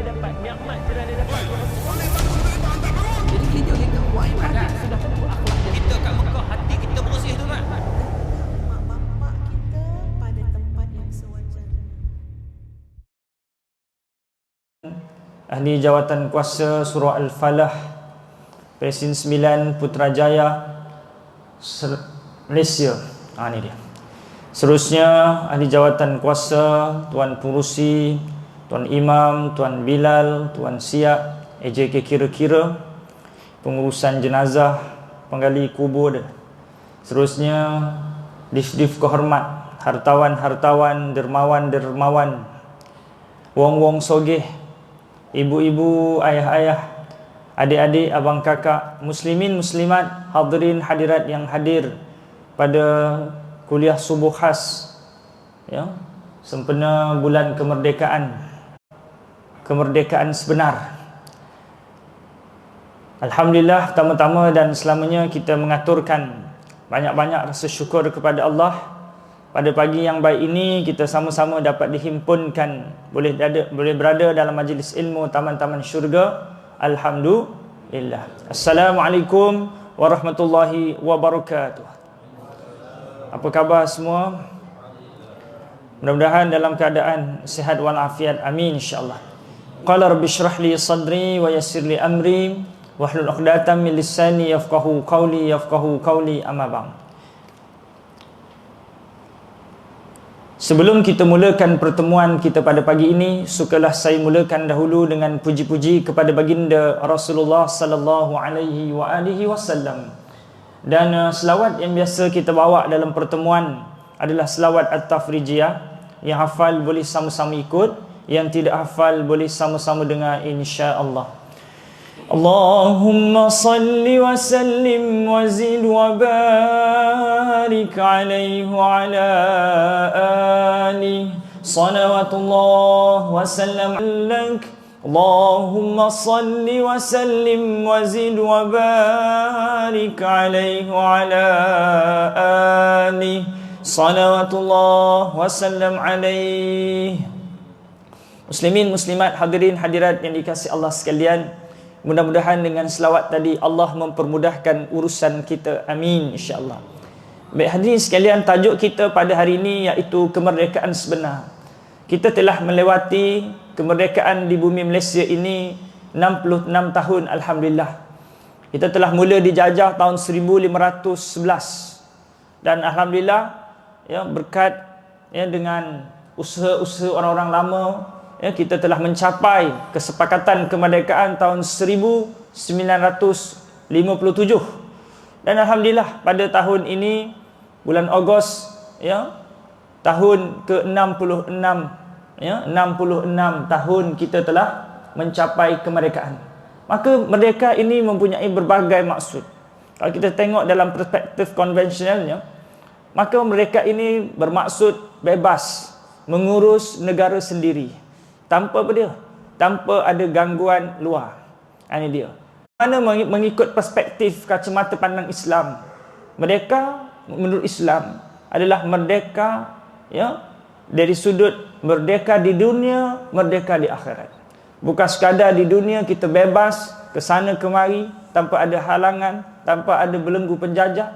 dia dapat, nikmat sudah dia dapat. Jadi kita buat ibadat. Sudah tentu akhlak dia. Kita kat Mekah, hati kita bersih tu kan. Mak bapak kita pada tempat yang sewajarnya. Ahli Jawatan Kuasa Surah Al-Falah, Presiden 9 Putrajaya Malaysia. Ni dia. Seterusnya Ahli Jawatan Kuasa Tuan Pengurusi, Tuan Imam, Tuan Bilal, Tuan Siap, AJK kira-kira, pengurusan jenazah, penggali kubur dia. Seterusnya dif-dif kehormat, hartawan-hartawan, dermawan-dermawan, wong-wong sogeh, ibu-ibu, ayah-ayah, adik-adik, abang kakak, muslimin, muslimat, hadirin, hadirat yang hadir pada kuliah subuh khas sempena bulan kemerdekaan sebenar. Alhamdulillah, pertama-tama dan selamanya kita mengaturkan banyak-banyak rasa syukur kepada Allah. Pada pagi yang baik ini kita sama-sama dapat dihimpunkan, boleh berada dalam majlis ilmu taman-taman syurga. Alhamdulillah. Assalamualaikum warahmatullahi wabarakatuh. Apa khabar semua? Mudah-mudahan dalam keadaan sihat walafiat. Amin insya-Allah. Qala rabbi shrah li sadri wa yassir li amri wahlul 'uqdatam min lisani yafqahu qawli amma ba'd. Sebelum kita mulakan pertemuan kita pada pagi ini, sukalah saya mulakan dahulu dengan puji-puji kepada baginda Rasulullah sallallahu alaihi wasallam. Dan selawat yang biasa kita bawa dalam pertemuan adalah selawat At-Tafrijiyah. Yang hafal boleh sama-sama ikut, yang tidak hafal boleh sama-sama dengar insya-Allah. Allahumma salli wa sallim wa zid wa barik alaihi wa ala alihi salawatullah wa sallam alaik. Allahumma salli wa sallim wa zid wa barik alaihi wa ala alihi salawatullah wa sallam alaihi. Muslimin, muslimat, hadirin, hadirat yang dikasihi Allah sekalian, mudah-mudahan dengan selawat tadi Allah mempermudahkan urusan kita. Amin insya-Allah. Baik hadirin sekalian, tajuk kita pada hari ini iaitu kemerdekaan sebenar. Kita telah melewati kemerdekaan di bumi Malaysia ini 66 tahun, alhamdulillah. Kita telah mula dijajah tahun 1511 dan alhamdulillah berkat dengan usaha-usaha orang-orang lama, kita telah mencapai kesepakatan kemerdekaan tahun 1957. Dan alhamdulillah pada tahun ini bulan Ogos tahun ke-66 66 tahun kita telah mencapai kemerdekaan. Maka merdeka ini mempunyai berbagai maksud. Kalau kita tengok dalam perspektif konvensionalnya, maka merdeka ini bermaksud bebas mengurus negara sendiri tanpa tanpa ada gangguan luar. Ini dia. Mana mengikut perspektif kacamata pandang Islam, merdeka menurut Islam adalah merdeka dari sudut merdeka di dunia, merdeka di akhirat. Bukan sekadar di dunia kita bebas ke sana kemari tanpa ada halangan, tanpa ada belenggu penjajah,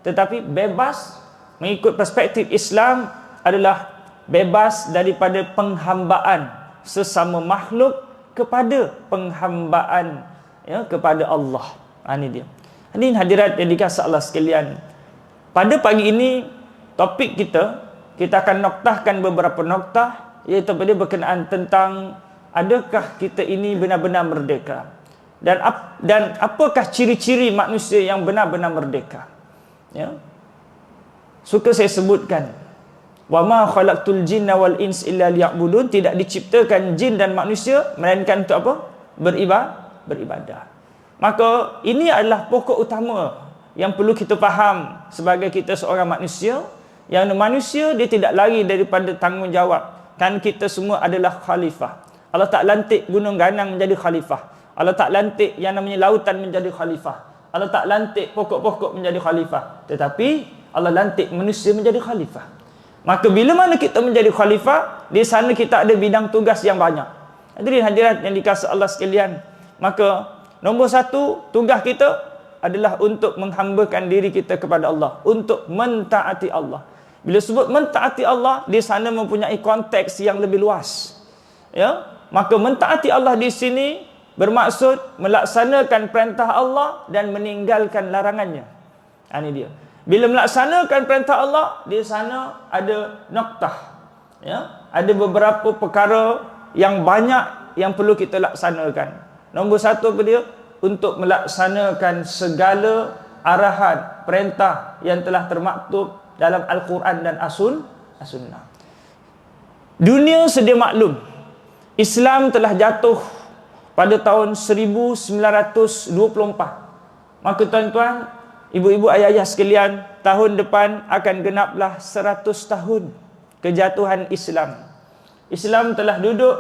tetapi bebas mengikut perspektif Islam adalah bebas daripada penghambaan sesama makhluk kepada penghambaan kepada Allah. Ini dia. Hadirin hadirat yang dikasihi Allah sekalian, pada pagi ini topik kita akan noktahkan beberapa noktah, iaitu pada berkenaan tentang adakah kita ini benar-benar merdeka, dan apakah ciri-ciri manusia yang benar-benar merdeka. Suka saya sebutkan, wa ma khalaqtul jinna wal ins illa liya'budun, tidak diciptakan jin dan manusia melainkan untuk apa? Beribadah. Maka ini adalah pokok utama yang perlu kita faham sebagai kita seorang manusia. Yang manusia dia tidak lari daripada tanggungjawab. Kan kita semua adalah khalifah. Allah tak lantik gunung ganang menjadi khalifah. Allah tak lantik yang namanya lautan menjadi khalifah. Allah tak lantik pokok-pokok menjadi khalifah. Tetapi Allah lantik manusia menjadi khalifah. Maka bila mana kita menjadi khalifah, di sana kita ada bidang tugas yang banyak. Hadirin hadirat yang dikasihi Allah sekalian, maka nombor satu tugas kita adalah untuk menghambakan diri kita kepada Allah, untuk mentaati Allah. Bila sebut mentaati Allah, di sana mempunyai konteks yang lebih luas. Ya, maka mentaati Allah di sini bermaksud melaksanakan perintah Allah dan meninggalkan larangannya. Ini dia. Bila melaksanakan perintah Allah, di sana ada noktah. Ya, ada beberapa perkara yang banyak yang perlu kita laksanakan. Nombor satu apa dia? Untuk melaksanakan segala arahan, perintah yang telah termaktub dalam Al-Quran dan As-Sunnah. Dunia sedia maklum, Islam telah jatuh pada tahun 1924. Maka tuan-tuan, ibu-ibu, ayah-ayah sekalian, tahun depan akan genaplah 100 tahun kejatuhan Islam. Islam telah duduk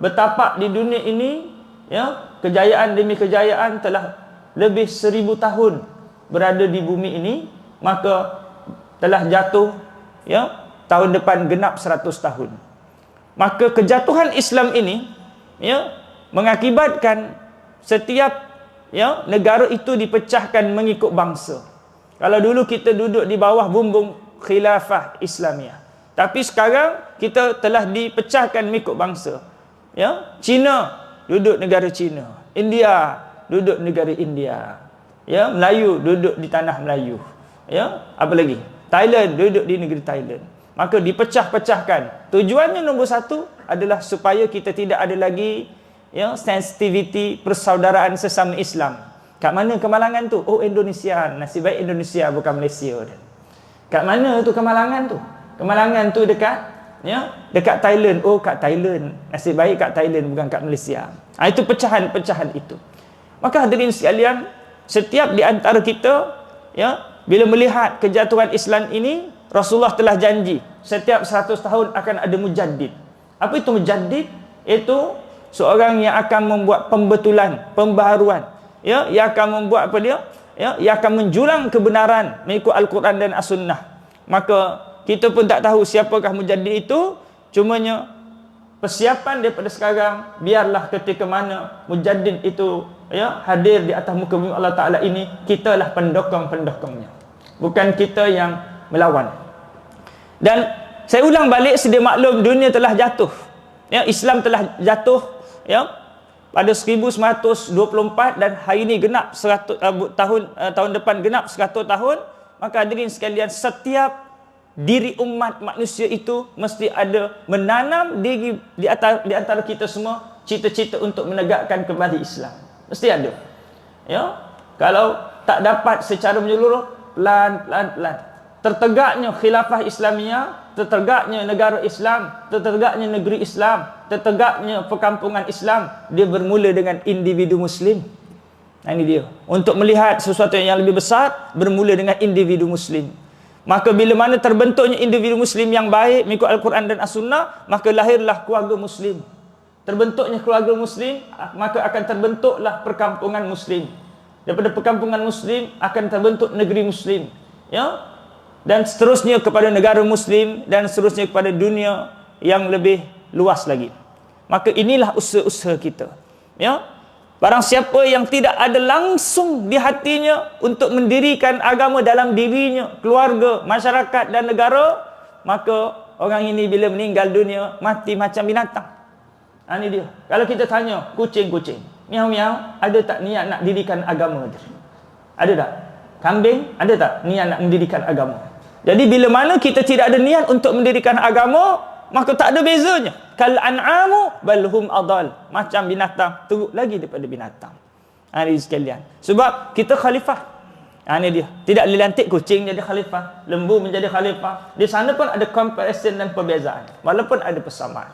bertapak di dunia ini, ya, kejayaan demi kejayaan, telah lebih 1000 tahun berada di bumi ini, maka telah jatuh, ya, tahun depan genap 100 tahun. Maka kejatuhan Islam ini, ya, mengakibatkan setiap, ya, negara itu dipecahkan mengikut bangsa. Kalau dulu kita duduk di bawah bumbung khilafah Islamiah, tapi sekarang kita telah dipecahkan mengikut bangsa. Ya, Cina duduk negara Cina, India duduk negara India, ya, Melayu duduk di tanah Melayu, ya, apa lagi? Thailand duduk di negeri Thailand. Maka dipecah-pecahkan. Tujuannya nombor satu adalah supaya kita tidak ada lagi, ya, sensitivity persaudaraan sesama Islam. Kat mana kemalangan tu? Oh, Indonesia. Nasib baik Indonesia bukan Malaysia. Kat mana tu kemalangan tu? Kemalangan tu dekat, ya, dekat Thailand. Oh, kat Thailand. Nasib baik kat Thailand bukan kat Malaysia. Itu pecahan-pecahan itu. Maka hadirin sekalian, setiap di antara kita, ya, bila melihat kejatuhan Islam ini, Rasulullah telah janji setiap 100 tahun akan ada mujaddid. Apa itu mujaddid? Itu seorang yang akan membuat pembetulan, pembaharuan, ya, yang akan membuat apa dia? Ya, yang akan menjulang kebenaran mengikut Al-Quran dan As-Sunnah. Maka kita pun tak tahu siapakah mujaddid itu. Cumanya persiapan daripada sekarang, biarlah ketika mana mujaddid itu, ya, hadir di atas muka bumi Allah Ta'ala ini, kitalah pendokong-pendokongnya, bukan kita yang melawan. Dan saya ulang balik, sedia maklum dunia telah jatuh, ya, Islam telah jatuh, ya, pada 1924, dan hari ini genap 100 tahun depan genap 100 tahun. Maka hadirin sekalian, setiap diri umat manusia itu mesti ada menanam diri di antara kita semua cita-cita untuk menegakkan kembali Islam. Mesti ada. Ya. Kalau tak dapat secara menyeluruh, pelan-pelan tertegaknya khilafah Islamiah, tertegaknya negara Islam, tertegaknya negeri Islam, tertegaknya perkampungan Islam, dia bermula dengan individu muslim. Ini dia. Untuk melihat sesuatu yang lebih besar, bermula dengan individu muslim. Maka bila mana terbentuknya individu muslim yang baik mengikut Al-Quran dan As-Sunnah, maka lahirlah keluarga muslim. Terbentuknya keluarga muslim, maka akan terbentuklah perkampungan muslim. Daripada perkampungan muslim akan terbentuk negeri muslim, ya, dan seterusnya kepada negara muslim, dan seterusnya kepada dunia yang lebih luas lagi. Maka inilah usaha-usaha kita, ya. Barang siapa yang tidak ada langsung di hatinya untuk mendirikan agama dalam dirinya, keluarga, masyarakat dan negara, maka orang ini bila meninggal dunia, mati macam binatang. Ini dia. Kalau kita tanya kucing-kucing, miau-miau, ada tak niat nak dirikan agama dia? Ada tak? Kambing, ada tak niat nak mendirikan agama? Jadi bila mana kita tidak ada niat untuk mendirikan agama, maka tak ada bezanya. Kal an'amu balhum adal. Macam binatang, teruk lagi daripada binatang. Ini sekalian. Sebab kita khalifah. Ini dia. Tidak dilantik kucing jadi khalifah, lembu menjadi khalifah. Di sana pun ada comparison dan perbezaan, walaupun ada persamaan.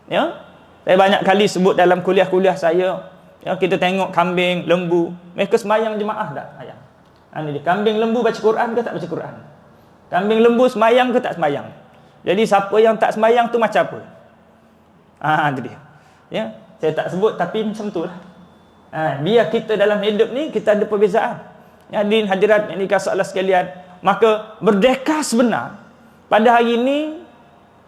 Ya. Saya banyak kali sebut dalam kuliah-kuliah saya, ya, kita tengok kambing, lembu, mereka sembahyang jemaah tak? Ayang. Ini dia. Kambing, lembu baca Quran ke tak baca Quran? Kambing, lembu sembahyang ke tak sembahyang? Jadi siapa yang tak sembahyang tu macam apa? Itu dia. Ya, saya tak sebut tapi macam tu lah. Biar kita dalam hidup ni kita ada perbezaan. Hadirin hadirat yang dikasihi Allah sekalian, maka merdeka sebenar pada hari ini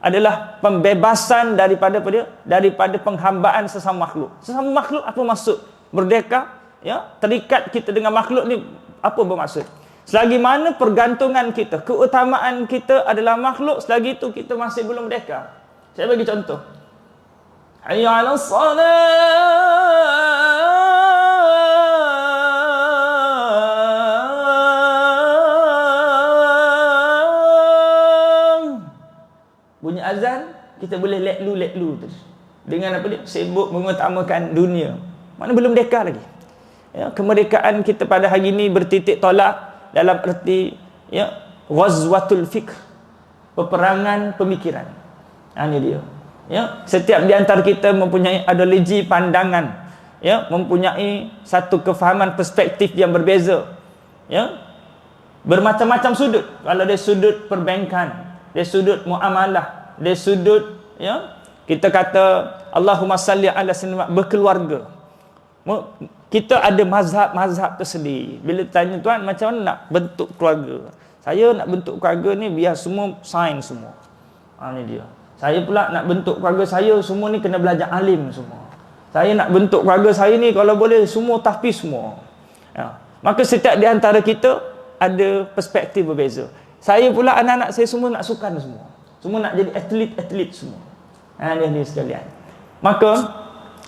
adalah pembebasan daripada apa dia? Daripada penghambaan sesama makhluk. Sesama makhluk apa maksud? Merdeka, ya, terikat kita dengan makhluk ni apa bermaksud? Selagi mana pergantungan kita, keutamaan kita adalah makhluk, selagi itu kita masih belum merdeka. Saya bagi contoh. Hayya 'alas salat. Bunyi azan, kita boleh let-lu terus. Dengan apa dia? Sibuk mengutamakan dunia. Mana belum merdeka lagi. Ya, kemerdekaan kita pada hari ini bertitik tolak dalam erti, ya, ghazwatul fikr, peperangan pemikiran. Ini dia. Ya, setiap di antara kita mempunyai ideologi pandangan, ya, mempunyai satu kefahaman perspektif yang berbeza. Ya. Bermacam-macam sudut. Kalau dia sudut perbankan, dia sudut muamalah, dia sudut, ya, kita kata Allahumma salli ala sayyidina berkeluarga. Kita ada mazhab-mazhab tersendiri. Bila tanya tuan macam mana nak bentuk keluarga, saya nak bentuk keluarga ni biar semua sains semua. Ni dia. Saya pula nak bentuk keluarga saya semua ni kena belajar alim semua. Saya nak bentuk keluarga saya ni kalau boleh semua tahfiz semua. Ya. Maka setiap di antara kita ada perspektif berbeza. Saya pula anak-anak saya semua nak sukan semua. Semua nak jadi atlet semua. Ni sekalian. Maka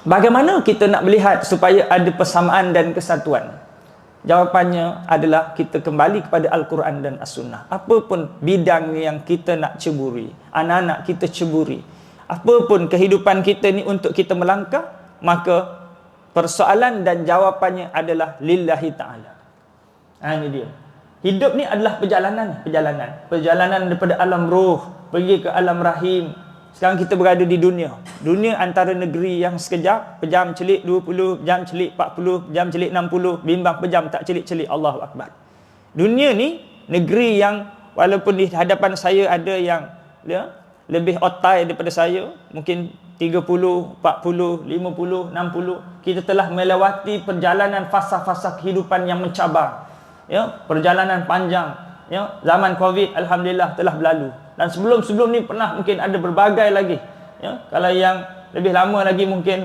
bagaimana kita nak melihat supaya ada persamaan dan kesatuan? Jawapannya adalah kita kembali kepada Al-Quran dan As-Sunnah. Apapun bidang yang kita nak ceburi, anak-anak kita ceburi, apapun kehidupan kita ni untuk kita melangkah, maka persoalan dan jawapannya adalah lillahi ta'ala. Ini dia. Hidup ni adalah perjalanan daripada alam roh pergi ke alam rahim. Sekarang kita berada di dunia. Dunia antara negeri yang sekejap, pejam celik 20, jam celik 40, jam celik 60, bimbang pejam tak celik-celik. Allahu Akbar. Dunia ni negeri yang walaupun di hadapan saya ada yang, ya, lebih otai daripada saya, mungkin 30, 40, 50, 60, kita telah melewati perjalanan fasa-fasa kehidupan yang mencabar. Ya, perjalanan panjang. Ya, zaman Covid alhamdulillah telah berlalu. Dan sebelum-sebelum ni pernah mungkin ada berbagai lagi. Ya, kalau yang lebih lama lagi mungkin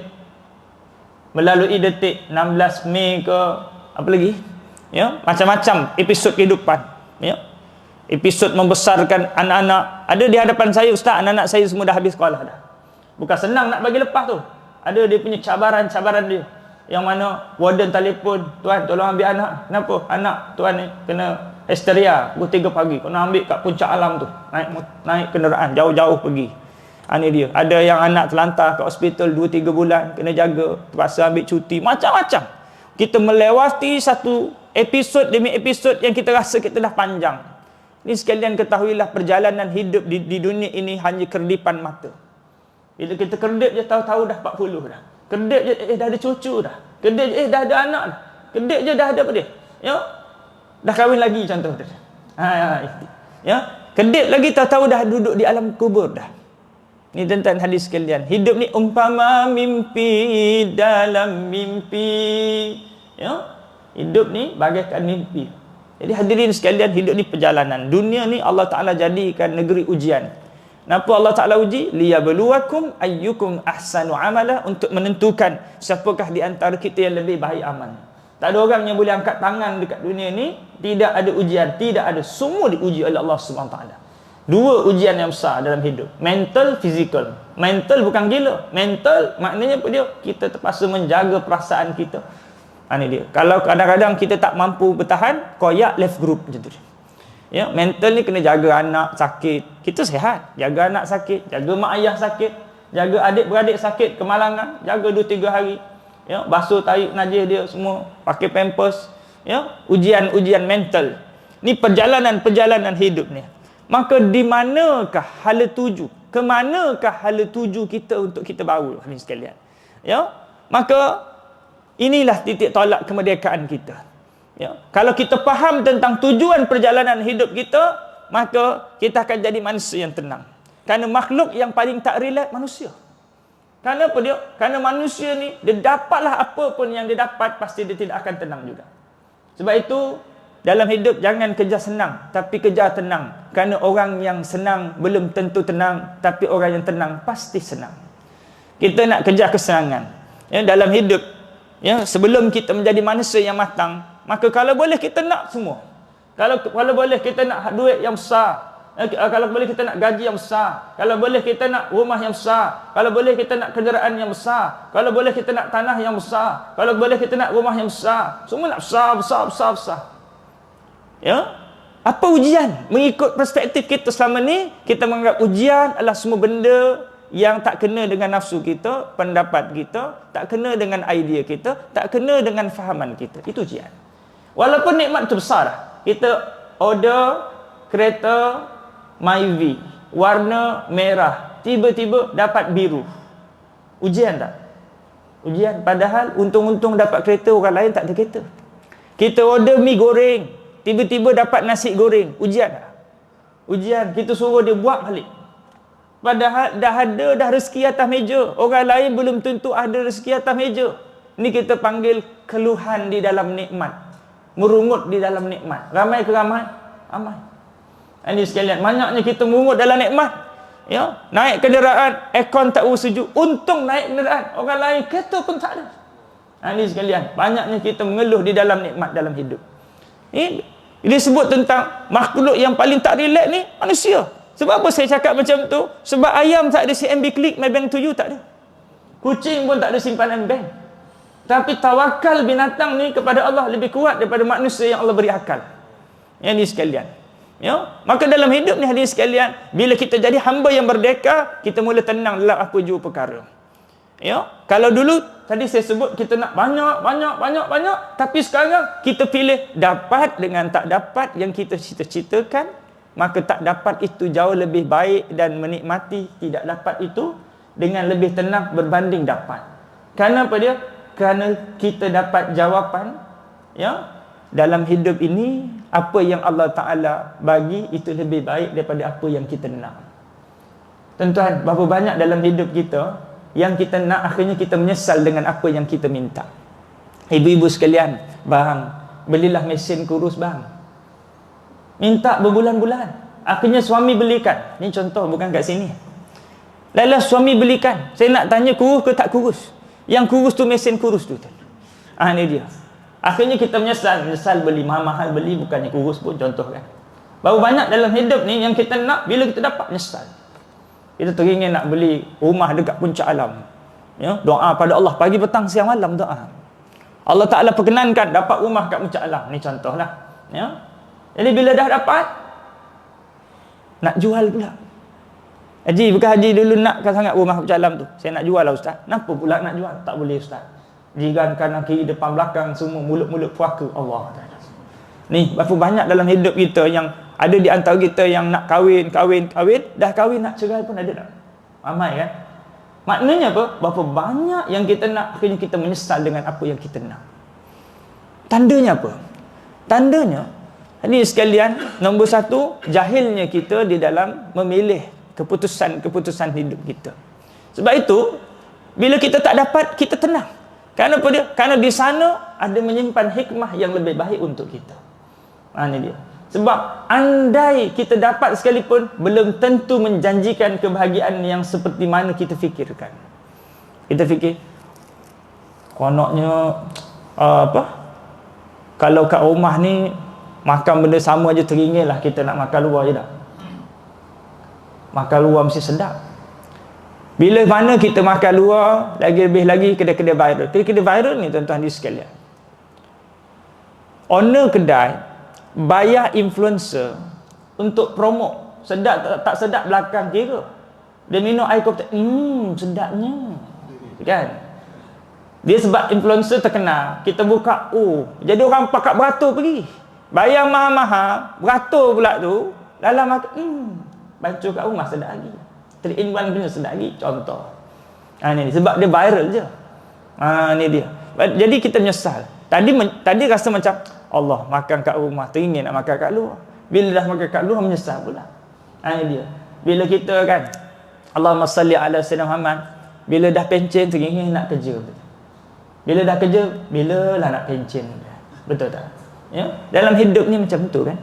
melalui detik 16 Mei ke apa lagi? Ya, macam-macam episod kehidupan. Ya. Episod membesarkan anak-anak. Ada di hadapan saya ustaz, anak-anak saya semua dah habis sekolah dah. Bukan senang nak bagi lepas tu. Ada dia punya cabaran-cabaran dia. Yang mana warden telefon, tuan tolong ambil anak. Kenapa? Anak tuan ni kena histeria pukul 3 pagi. Kena ambil kat puncak alam tu. Naik kenderaan jauh-jauh pergi. Ini dia. Ada yang anak terlantar kat hospital 2-3 bulan, kena jaga, terpaksa ambil cuti, macam-macam. Kita melewati satu episod demi episod yang kita rasa kita dah panjang. Ini sekalian ketahuilah perjalanan hidup di dunia ini hanya kerdipan mata. Bila kita kerdip je tahu-tahu dah 40 dah. Kedip je dah ada cucu dah. Kedip je dah ada anak dah. Kedip je dah ada apa dia? Ya. Dah kahwin lagi contoh dia. Ya. Kedip lagi tahu-tahu dah duduk di alam kubur dah. Ni tentang hadis sekalian. Hidup ni umpama mimpi dalam mimpi. Ya. Hidup ni bagaikan mimpi. Jadi hadirin sekalian, hidup ni perjalanan. Dunia ni Allah Ta'ala jadikan negeri ujian. Kenapa Allah Ta'ala uji? Liyabluwakum ayyukum ahsanu amala, untuk menentukan siapakah di antara kita yang lebih baik amal. Tak ada orang yang boleh angkat tangan dekat dunia ni tidak ada ujian, tidak ada. Semua diuji oleh Allah Subhanahu Wa Ta'ala. Dua ujian yang besar dalam hidup, mental, physical. Mental bukan gila. Mental maknanya apa dia? Kita terpaksa menjaga perasaan kita. Ini dia. Kalau kadang-kadang kita tak mampu bertahan, koyak left group macam tu. Ya, mental ni kena jaga anak sakit. Kita sihat, jaga anak sakit, jaga mak ayah sakit, jaga adik-beradik sakit, kemalangan, jaga 2-3 hari. Ya, basuh tahi najis dia semua, pakai pampers. Ya, ujian-ujian mental. Ni perjalanan-perjalanan hidup ni. Maka di manakah hala tuju? Ke manakah hala tuju kita untuk kita baru ni sekalian? Ya, maka inilah titik tolak kemerdekaan kita. Ya, kalau kita faham tentang tujuan perjalanan hidup kita, maka kita akan jadi manusia yang tenang. Kerana makhluk yang paling tak relax manusia. Kerana apa dia? Kerana manusia ni, dia dapatlah apa pun yang dia dapat, pasti dia tidak akan tenang juga. Sebab itu, dalam hidup jangan kejar senang, tapi kejar tenang. Kerana orang yang senang belum tentu tenang, tapi orang yang tenang pasti senang. Kita nak kejar kesenangan. Ya, dalam hidup, ya, sebelum kita menjadi manusia yang matang, maka kalau boleh kita nak semua. Kalau boleh kita nak duit yang besar. Kalau boleh kita nak gaji yang besar. Kalau boleh kita nak rumah yang besar. Kalau boleh kita nak kenderaan yang besar. Kalau boleh kita nak tanah yang besar. Kalau boleh kita nak rumah yang besar. Semua nak besar. Ya, apa ujian? Mengikut perspektif kita selama ni, kita menganggap ujian adalah semua benda yang tak kena dengan nafsu kita, pendapat kita, tak kena dengan idea kita, tak kena dengan fahaman kita. Itu ujian. Walaupun nikmat tu besar dah. Kita order kereta Myvi, warna merah, tiba-tiba dapat biru. Ujian tak? Ujian. Padahal untung-untung dapat kereta, orang lain tak ada kereta. Kita order mi goreng, tiba-tiba dapat nasi goreng. Ujian tak? Ujian. Kita suruh dia buat balik. Padahal dah rezeki atas meja. Orang lain belum tentu ada rezeki atas meja. Ini kita panggil keluhan di dalam nikmat. Merungut di dalam nikmat. Ramai ke ramai? Ramai. Ini sekalian, banyaknya kita merungut dalam nikmat. Ya, naik kenderaan, aircon tak bersejuk. Untung naik kenderaan. Orang lain kereta pun tak ada. Ini sekalian, banyaknya kita mengeluh di dalam nikmat dalam hidup. Dia sebut tentang makhluk yang paling tak relax ni manusia. Sebab apa saya cakap macam tu? Sebab ayam tak ada CMB Click, My Bank to You, tak ada. Kucing pun tak ada simpanan bank. Tapi tawakal binatang ni kepada Allah lebih kuat daripada manusia yang Allah beri akal. Yang ni sekalian. Ya, maka dalam hidup ni hadirin sekalian, bila kita jadi hamba yang merdeka, kita mula tenang dalam apa jua perkara. Ya, kalau dulu tadi saya sebut kita nak banyak, tapi sekarang kita pilih dapat dengan tak dapat yang kita cita-citakan, maka tak dapat itu jauh lebih baik dan menikmati tidak dapat itu dengan lebih tenang berbanding dapat. Kerana apa dia? Kerana kita dapat jawapan, ya, dalam hidup ini apa yang Allah Ta'ala bagi itu lebih baik daripada apa yang kita nak. Tuan-tuan, berapa banyak dalam hidup kita yang kita nak, akhirnya kita menyesal dengan apa yang kita minta. Ibu-ibu sekalian, bang, belilah mesin kurus bang. Minta berbulan-bulan, akhirnya suami belikan. Ni contoh, bukan kat sini. Lalu suami belikan. Saya nak tanya, kurus ke tak kurus? Yang kurus tu mesin kurus tu. Ini dia. Akhirnya kita menyesal beli mahal-mahal, beli bukannya kurus pun, contoh kan. Baru banyak dalam hidup ni yang kita nak, bila kita dapat menyesal. Kita teringin nak beli rumah dekat puncak alam. Ya, doa pada Allah pagi, petang, siang, malam doa. Allah Ta'ala perkenankan dapat rumah kat puncak alam. Ni contohlah. Ya. Jadi bila dah dapat, nak jual pula. Haji, bukan haji dulu nakkan sangat rumah puncak alam tu. Saya nak jual lah ustaz. Kenapa pula nak jual? Tak boleh ustaz. Jiran kanan kiri depan belakang semua mulut-mulut puaka Allah Ta'ala. Ni berapa banyak dalam hidup kita yang ada di antara kita yang nak kahwin, dah kahwin nak cerai pun ada tak? Ramai kan? Maknanya apa? Berapa banyak yang kita nak, akhirnya kita menyesal dengan apa yang kita nak. Tandanya apa? Tandanya, ini sekalian, nombor satu, jahilnya kita di dalam memilih keputusan hidup kita. Sebab itu, bila kita tak dapat, kita tenang. Kerana apa dia? Kerana di sana ada menyimpan hikmah yang lebih baik untuk kita. Ini dia. Sebab andai kita dapat sekalipun, belum tentu menjanjikan kebahagiaan yang seperti mana kita fikirkan. Kita fikir, konoknya kalau kat rumah ni makan benda sama aja teringin lah, kita nak makan luar je dah. Makan luar mesti sedap. Bila mana kita makan luar, lebih lagi kedai-kedai viral. Kedai-kedai viral ni tuan-tuan di sekalian, owner kedai bayar influencer untuk promote. Sedap tak sedap belakang kira. Dia minum air kopi, sedapnya. Kan? Dia sebab influencer terkenal, kita buka, jadi orang pakat beratur pergi. Bayar mahal-mahal, beratur pula tu, dalam makan, baju kat rumah sedap lagi. 3-in-1 punya sedap lagi, contoh. Ni sebab dia viral je. Ni dia. Jadi kita menyesal. Tadi rasa macam Allah makan kat rumah, teringin nak makan kat luar. Bila dah makan kat luar, menyesal pula. Ini dia. Bila kita kan, Allahumma salli ala sayyidina Muhammad, bila dah pencen, teringin nak kerja. Bila dah kerja, bila lah nak pencen. Betul tak? Ya, dalam hidup ni macam tu kan.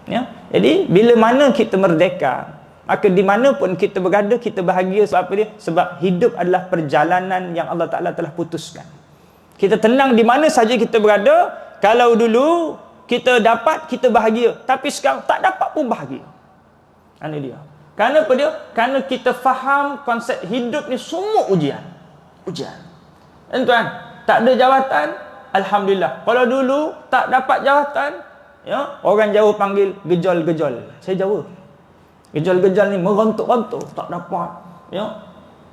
Ya. Jadi bila mana kita merdeka, maka di mana pun kita berada, kita bahagia. Sebab apa dia? Sebab hidup adalah perjalanan yang Allah Ta'ala telah putuskan. Kita tenang di mana saja kita berada. Kalau dulu kita dapat, kita bahagia. Tapi sekarang tak dapat pun bahagia. Ini dia. Kerana apa dia? Kerana kita faham konsep hidup ni semua ujian. Ujian. Dan tuan, tak ada jawatan, alhamdulillah. Kalau dulu tak dapat jawatan, ya, orang Jawa panggil gejol-gejol. Saya Jawa. Gejol-gejol ni merontok-rontok, tak dapat, ya.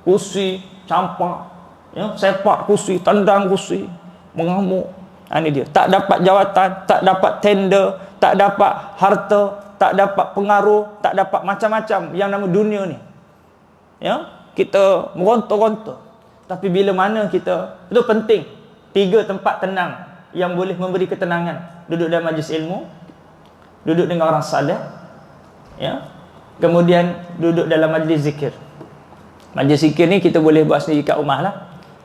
Kursi campak, ya, sepak kursi, tendang kursi, mengamuk. Ini dia. Tak dapat jawatan, tak dapat tender, tak dapat harta, tak dapat pengaruh, tak dapat macam-macam yang nama dunia ni. Ya, kita merontok-rontok. Tapi bila mana kita, itu penting. 3 tempat tenang yang boleh memberi ketenangan. Duduk dalam majlis ilmu, duduk dengan orang salih, ya. Kemudian duduk dalam majlis zikir. Majlis zikir ni kita boleh buat sendiri kat rumah lah.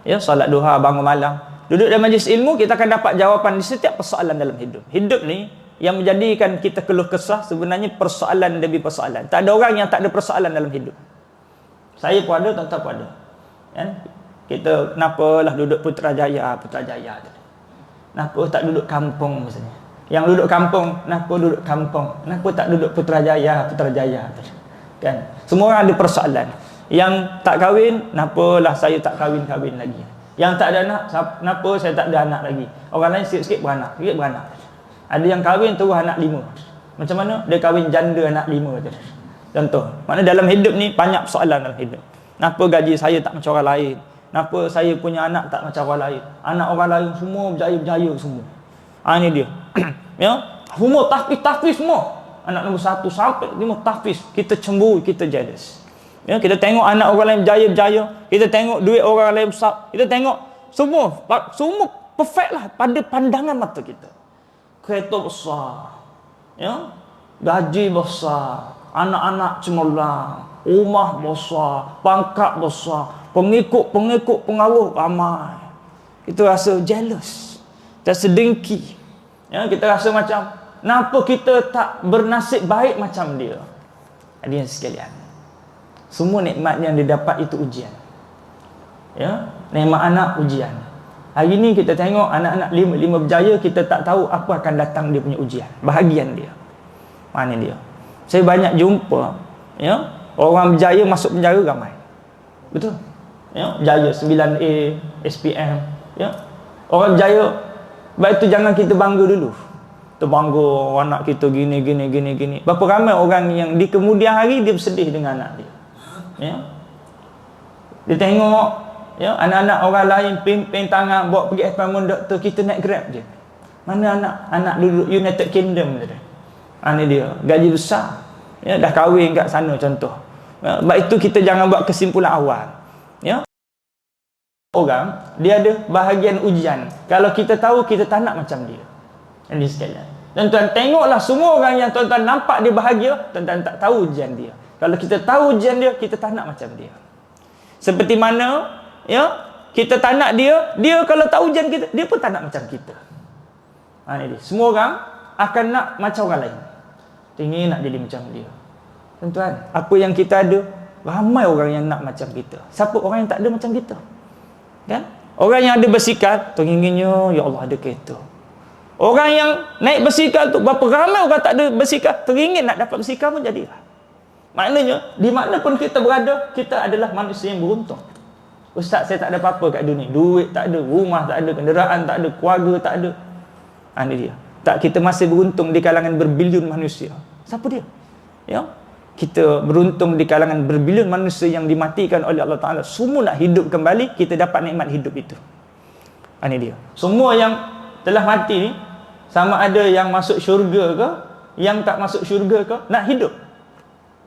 Ya, solat duha, bangun malam. Duduk dalam majlis ilmu, kita akan dapat jawapan di setiap persoalan dalam hidup. Hidup ni yang menjadikan kita keluh kesah sebenarnya persoalan demi persoalan. Tak ada orang yang tak ada persoalan dalam hidup. Saya pun ada, tuan-tuan pun ada. Kan? Kita kenapalah duduk Putrajaya tu. Kenapa tak duduk kampung misalnya? Yang duduk kampung, kenapa duduk kampung? Kenapa tak duduk Putrajaya tu? Kan? Semua orang ada persoalan. Yang tak kahwin, kenapalah saya tak kahwin-kahwin lagi? Yang tak ada anak, kenapa saya tak ada anak lagi? Orang lain sikit-sikit beranak, Ada yang kahwin terus anak 5. Macam mana? Dia kahwin janda anak 5 tu. Contoh. Mana dalam hidup ni banyak persoalan dalam hidup. Kenapa gaji saya tak macam orang lain? Kenapa saya punya anak tak macam orang lain? Anak orang lain semua berjaya-berjaya semua. Ini dia. Ya? Semua tahfiz semua. Anak nombor 1 sampai 5 tahfiz. Kita cemburu, kita jealous. Ya, kita tengok anak orang lain berjaya-berjaya, kita tengok duit orang lain besar, kita tengok semua perfect lah pada pandangan mata kita. Kereta besar, ya, gaji besar, anak-anak cemerlang, rumah besar, pangkat besar, pengikut pengaruh ramai. Kita rasa jealous, kita rasa dengki. Ya, kita rasa macam, kenapa kita tak bernasib baik macam dia? Hadirin sekalian, semua nikmat yang didapat itu ujian. Ya, nikmat anak ujian. Hari ni kita tengok anak-anak 5 berjaya, kita tak tahu apa akan datang dia punya ujian, bahagian dia. Mana dia? Saya banyak jumpa, ya, orang berjaya masuk penjara ramai. Betul? Ya, berjaya 9A, SPM, ya. Orang berjaya, baik tu jangan kita bangga dulu. Terbangga anak kita gini. Berapa ramai orang yang di kemudian hari dia bersedih dengan anak dia. Ya. Dia tengok, ya, anak-anak orang lain pimpin tangan bawa pergi appointment doktor, kita naik Grab je. Mana anak duduk United Kingdom dia. Ini dia, gaji besar. Ya, dah kahwin kat sana contoh. Ya, sebab itu kita jangan buat kesimpulan awal. Ya. Orang dia ada bahagian ujian. Kalau kita tahu, kita tak nak macam dia. Ini sekalian. Tuan-tuan tengoklah semua orang yang tuan-tuan nampak dia bahagia, tuan-tuan tak tahu ujian dia. Kalau kita tahu ujian dia, kita tak nak macam dia. Seperti mana, ya, kita tak nak dia kalau tahu ujian kita, dia pun tak nak macam kita. Ini dia. Semua orang akan nak macam orang lain. Ingin nak jadi macam dia. Tuan-tuan, apa yang kita ada, ramai orang yang nak macam kita. Siapa orang yang tak ada macam kita? Kan? Orang yang ada basikal, teringinnya, ya Allah ada kereta. Orang yang naik basikal tu, berapa ramai orang tak ada basikal, teringin nak dapat basikal pun jadilah. Maknanya, di mana pun kita berada, kita adalah manusia yang beruntung. Ustaz, saya tak ada apa-apa kat dunia. Duit tak ada, rumah tak ada, kenderaan tak ada, keluarga tak ada. Ini dia. Tak, kita masih beruntung di kalangan berbilion manusia. Siapa dia? Ya? Kita beruntung di kalangan berbilion manusia yang dimatikan oleh Allah Ta'ala. Semua nak hidup kembali, kita dapat nikmat hidup itu. Ini dia. Semua yang telah mati ni, sama ada yang masuk syurga ke, yang tak masuk syurga ke, nak hidup.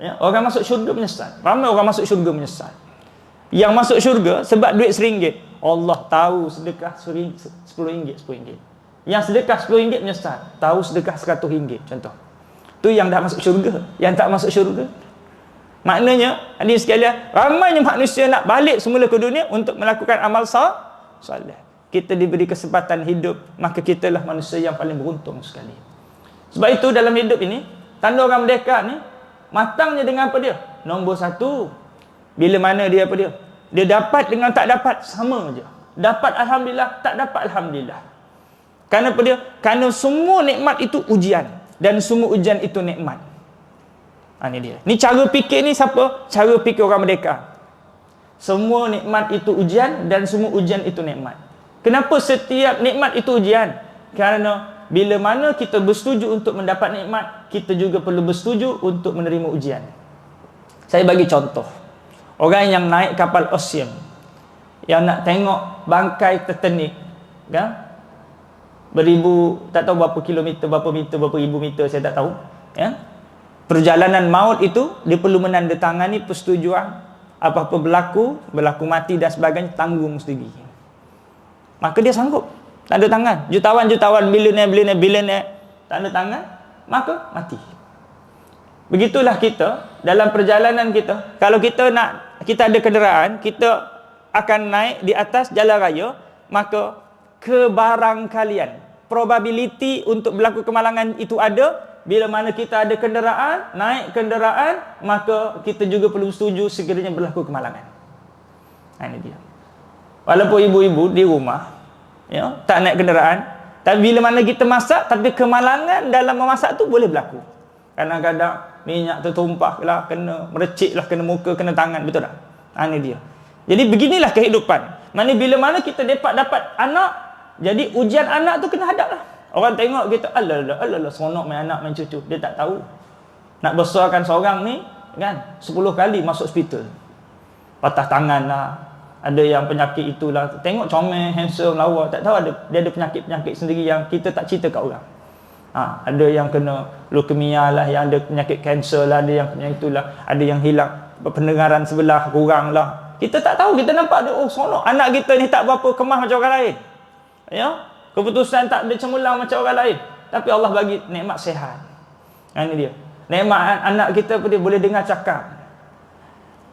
Ya, orang masuk syurga menyesal. Ramai orang masuk syurga menyesal. Yang masuk syurga sebab duit RM1. Allah tahu sedekah RM10. Yang sedekah RM10 menyesal. Tahu sedekah RM100. Contoh. Tu yang dah masuk syurga. Yang tak masuk syurga. Maknanya, hadirin sekalian, ramainya manusia nak balik semula ke dunia untuk melakukan amal soleh. kita diberi kesempatan hidup, maka kitalah manusia yang paling beruntung sekali. Sebab itu dalam hidup ini, tanda orang merdeka ni matangnya dengan apa dia? Nombor satu, bila mana dia apa dia? Dia dapat dengan tak dapat sama je. Dapat alhamdulillah, tak dapat alhamdulillah. Kerana apa dia? Kerana semua nikmat itu ujian, dan semua ujian itu nikmat. Ni dia. Ni cara fikir ni siapa? Cara fikir orang merdeka. Semua nikmat itu ujian dan semua ujian itu nikmat. Kenapa setiap nikmat itu ujian? Kerana bila mana kita bersetuju untuk mendapat nikmat, kita juga perlu bersetuju untuk menerima ujian. Saya bagi contoh. Orang yang naik kapal Ocean, yang nak tengok bangkai Titanic, kan? Beribu, tak tahu berapa kilometer, berapa meter, berapa ribu meter, saya tak tahu, ya? Perjalanan maut itu dia perlu menandatangani persetujuan. Apa-apa berlaku mati dan sebagainya, tanggung sendiri. Maka dia sanggup tanda tangan. Jutawan-jutawan, bilioner, tanda tangan, maka mati. Begitulah kita dalam perjalanan kita. Kalau kita ada kenderaan, kita akan naik di atas jalan raya, maka kebarangkalian, probability untuk berlaku kemalangan itu ada. Bila mana kita ada kenderaan, naik kenderaan, maka kita juga perlu setuju sekiranya berlaku kemalangan. Ini dia. Walaupun ibu-ibu di rumah, ya, tak naik kenderaan, tapi bila mana kita masak, tapi kemalangan dalam memasak tu boleh berlaku. Kadang-kadang minyak tertumpah lah, kena merecik lah, kena muka, kena tangan, betul tak? Ini dia. Jadi beginilah kehidupan. Bila mana kita dapat anak, jadi ujian anak tu kena hadap lah. Orang tengok kita, alah, seronok main anak, main cucu. Dia tak tahu. Nak besarkan seorang ni, kan, 10 kali masuk hospital. Patah tangan lah. Ada yang penyakit itulah. Tengok comel, handsome, lawa. Tak tahu dia ada penyakit-penyakit sendiri yang kita tak cerita kat orang. Ada yang kena leukemia lah, yang ada penyakit kanser lah, ada yang penyakit itulah. Ada yang hilang pendengaran sebelah, kurang lah. Kita tak tahu, kita nampak dia, oh seronok. Anak kita ni tak berapa kemah macam orang lain. Ya? Keputusan tak ada cemerlang macam orang lain. Tapi Allah bagi nikmat sihat. Ini dia. Nikmat anak kita dia boleh dengar cakap.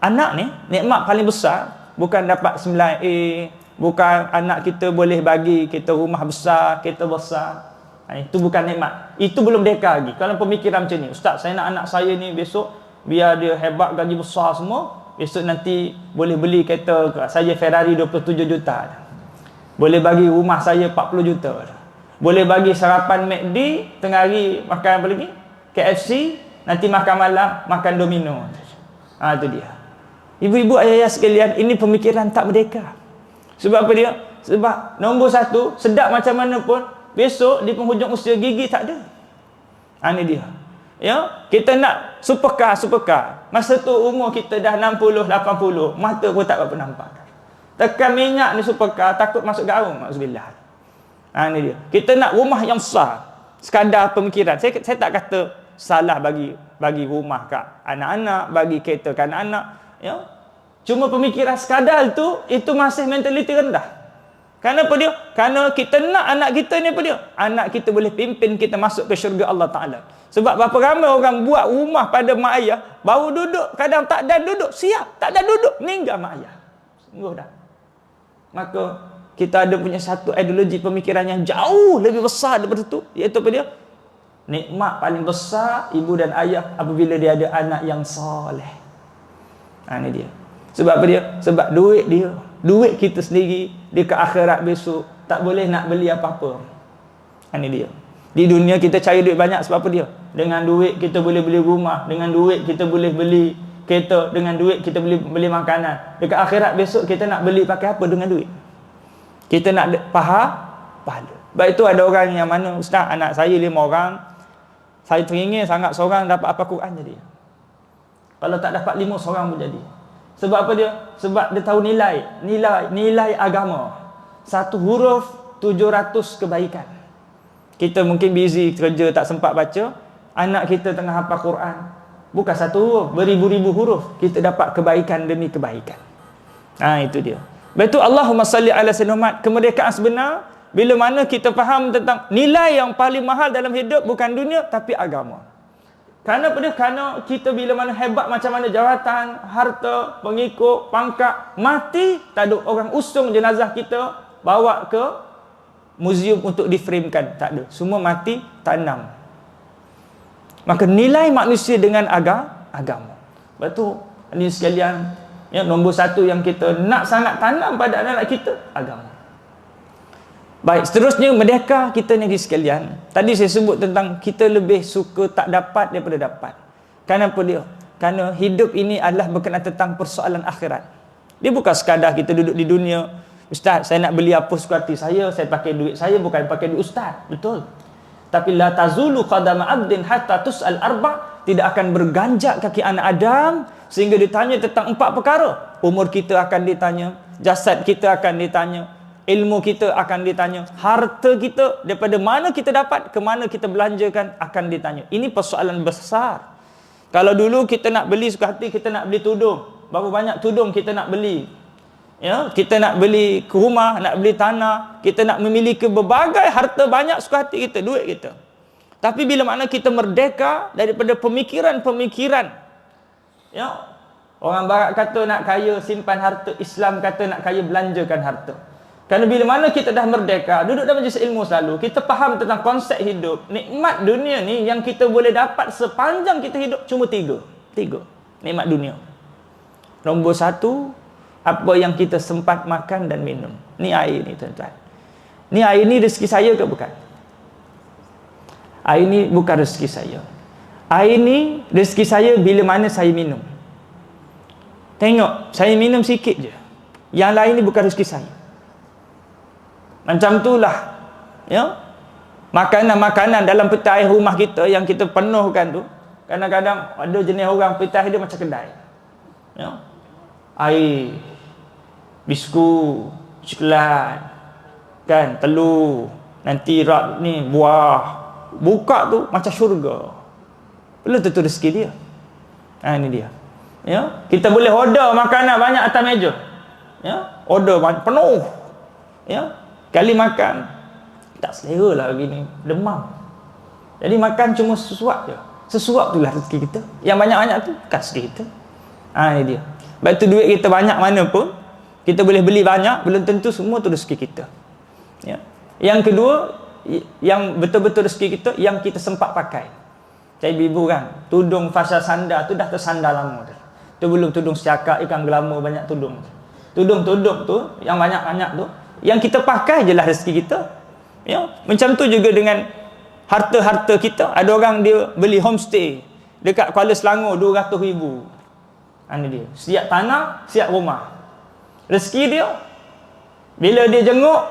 Anak ni, nikmat paling besar bukan dapat 9A, bukan anak kita boleh bagi kita rumah besar, kereta besar. Itu bukan nikmat. Itu belum merdeka lagi. Kalau pemikiran macam ni, ustaz, saya nak anak saya ni besok biar dia hebat, gaji besar semua, besok nanti boleh beli kereta saya Ferrari 27 juta. Boleh bagi rumah saya 40 juta. Boleh bagi sarapan McD, tengah hari makan apa lagi? KFC, nanti makan malam makan Domino. Itu dia. Ibu-ibu, ayah-ayah sekalian, ini pemikiran tak merdeka. Sebab apa dia? Sebab nombor satu, sedap macam mana pun, besok di penghujung usia gigi tak ada. Ini dia. Ya, kita nak supercar. Masa tu umur kita dah 60, 80, mata pun tak berapa nampak. Tekan minyak ni supercar, takut masuk gaung. Alhamdulillah. Ini dia. Kita nak rumah yang besar. Sekadar pemikiran. Saya tak kata salah bagi rumah kat anak-anak, bagi kereta kat anak-anak. Ya. Cuma pemikiran sekadar tu, itu masih mentaliti rendah. Kerana apa dia? Kerana kita nak anak kita ni apa dia? Anak kita boleh pimpin kita masuk ke syurga Allah Ta'ala. Sebab berapa ramai orang buat rumah pada mak ayah, baru duduk, kadang tak dan duduk, siap. Tak dan duduk, meninggal mak ayah. Sungguh dah. Maka kita ada punya satu ideologi pemikiran yang jauh lebih besar daripada itu, iaitu apa dia? Nikmat paling besar ibu dan ayah apabila dia ada anak yang soleh. Ini dia. Sebab apa dia? Sebab duit kita sendiri di ke akhirat besok tak boleh nak beli apa-apa. Ini dia. Di dunia kita cari duit banyak sebab apa dia? Dengan duit kita boleh beli rumah, dengan duit kita boleh beli kereta, dengan duit kita boleh beli makanan. Dekat akhirat besok kita nak beli pakai apa dengan duit? Kita nak pahala. Sebab itu ada orang yang mana, ustaz, anak saya 5 orang, saya teringin sangat seorang dapat apa Quran jadi. Kalau tak dapat 5, seorang pun jadi. Sebab apa dia? Sebab dia tahu nilai agama. Satu huruf 700 kebaikan. Kita mungkin busy kerja tak sempat baca, anak kita tengah hafal Quran. Bukan satu huruf, beribu-ribu huruf. Kita dapat kebaikan demi kebaikan. Itu dia. Betul, Allahumma salli ala sayyidina Muhammad. Kemerdekaan sebenar, bila mana kita faham tentang nilai yang paling mahal dalam hidup, bukan dunia, tapi agama. Kerana apa dia? Kerana kita bila mana hebat macam mana jawatan, harta, pengikut, pangkat, mati, tak ada orang usung jenazah kita, bawa ke muzium untuk diframekan, tak ada. Semua mati tanam. Maka nilai manusia dengan agama. Sebab tu ini sekalian, ya, nombor satu yang kita nak sangat tanam pada anak-anak kita, agama. Baik, seterusnya merdeka kita ni sekalian. Tadi saya sebut tentang kita lebih suka tak dapat daripada dapat. Kenapa dia? Kerana hidup ini adalah berkenaan tentang persoalan akhirat. Dia bukan sekadar kita duduk di dunia, Ustaz, saya nak beli apa suka hati saya pakai duit saya, bukan pakai duit Ustaz. Betul. Tapi la tazulu qadama abdin hatta tus'al arba', tidak akan berganjak kaki anak Adam sehingga ditanya tentang 4 perkara. Umur kita akan ditanya, jasad kita akan ditanya, ilmu kita akan ditanya, harta kita daripada mana kita dapat, ke mana kita belanjakan akan ditanya. Ini persoalan besar. Kalau dulu kita nak beli suka hati, kita nak beli tudung, berapa banyak tudung kita nak beli, ya, kita nak beli rumah, nak beli tanah, kita nak memiliki berbagai harta banyak suka hati kita, duit kita. Tapi bila mana kita merdeka daripada pemikiran-pemikiran, ya, orang barat kata nak kaya simpan harta, Islam kata nak kaya belanjakan harta. Kerana bila mana kita dah merdeka, duduk dalam majlis ilmu selalu, kita faham tentang konsep hidup. Nikmat dunia ni yang kita boleh dapat sepanjang kita hidup cuma 3 nikmat dunia. Nombor 1, apa yang kita sempat makan dan minum. Ni air ni tuan-tuan. Ni air ni rezeki saya ke bukan? Air ni bukan rezeki saya. Air ni rezeki saya bila mana saya minum. Tengok, saya minum sikit je. Yang lain ni bukan rezeki saya. Macam itulah, ya, makanan-makanan dalam peti air rumah kita yang kita penuhkan tu, kadang-kadang ada jenis orang peti air dia macam kedai, ya, air, biskut, coklat, kan, telur, nanti rak ni buah, buka tu macam syurga. Belum tentu rezeki dia. Ini dia, ya. Kita boleh order makanan banyak atas meja, ya, order banyak, penuh, ya. Kali makan tak selera lah begini, demam. Jadi makan cuma sesuap je. Sesuap itulah rezeki kita. Yang banyak-banyak tu bukan rezeki kita. Ini dia. Sebab tu duit kita banyak mana pun, kita boleh beli banyak, belum tentu semua tu rezeki kita, ya. Yang kedua, yang betul-betul rezeki kita, yang kita sempat pakai. Saya ibu kan, tudung fasal sandar tu dah tersandar lama dah. Tu belum tudung secakap, ikan gelama, banyak tudung. Tudung-tudung tu yang banyak-banyak tu, yang kita pakai je lah rezeki kita, ya. Macam tu juga dengan harta-harta kita. Ada orang dia beli homestay dekat Kuala Selangor 200,000. Ini dia, siap tanah, siap rumah. Rezeki dia bila dia jenguk,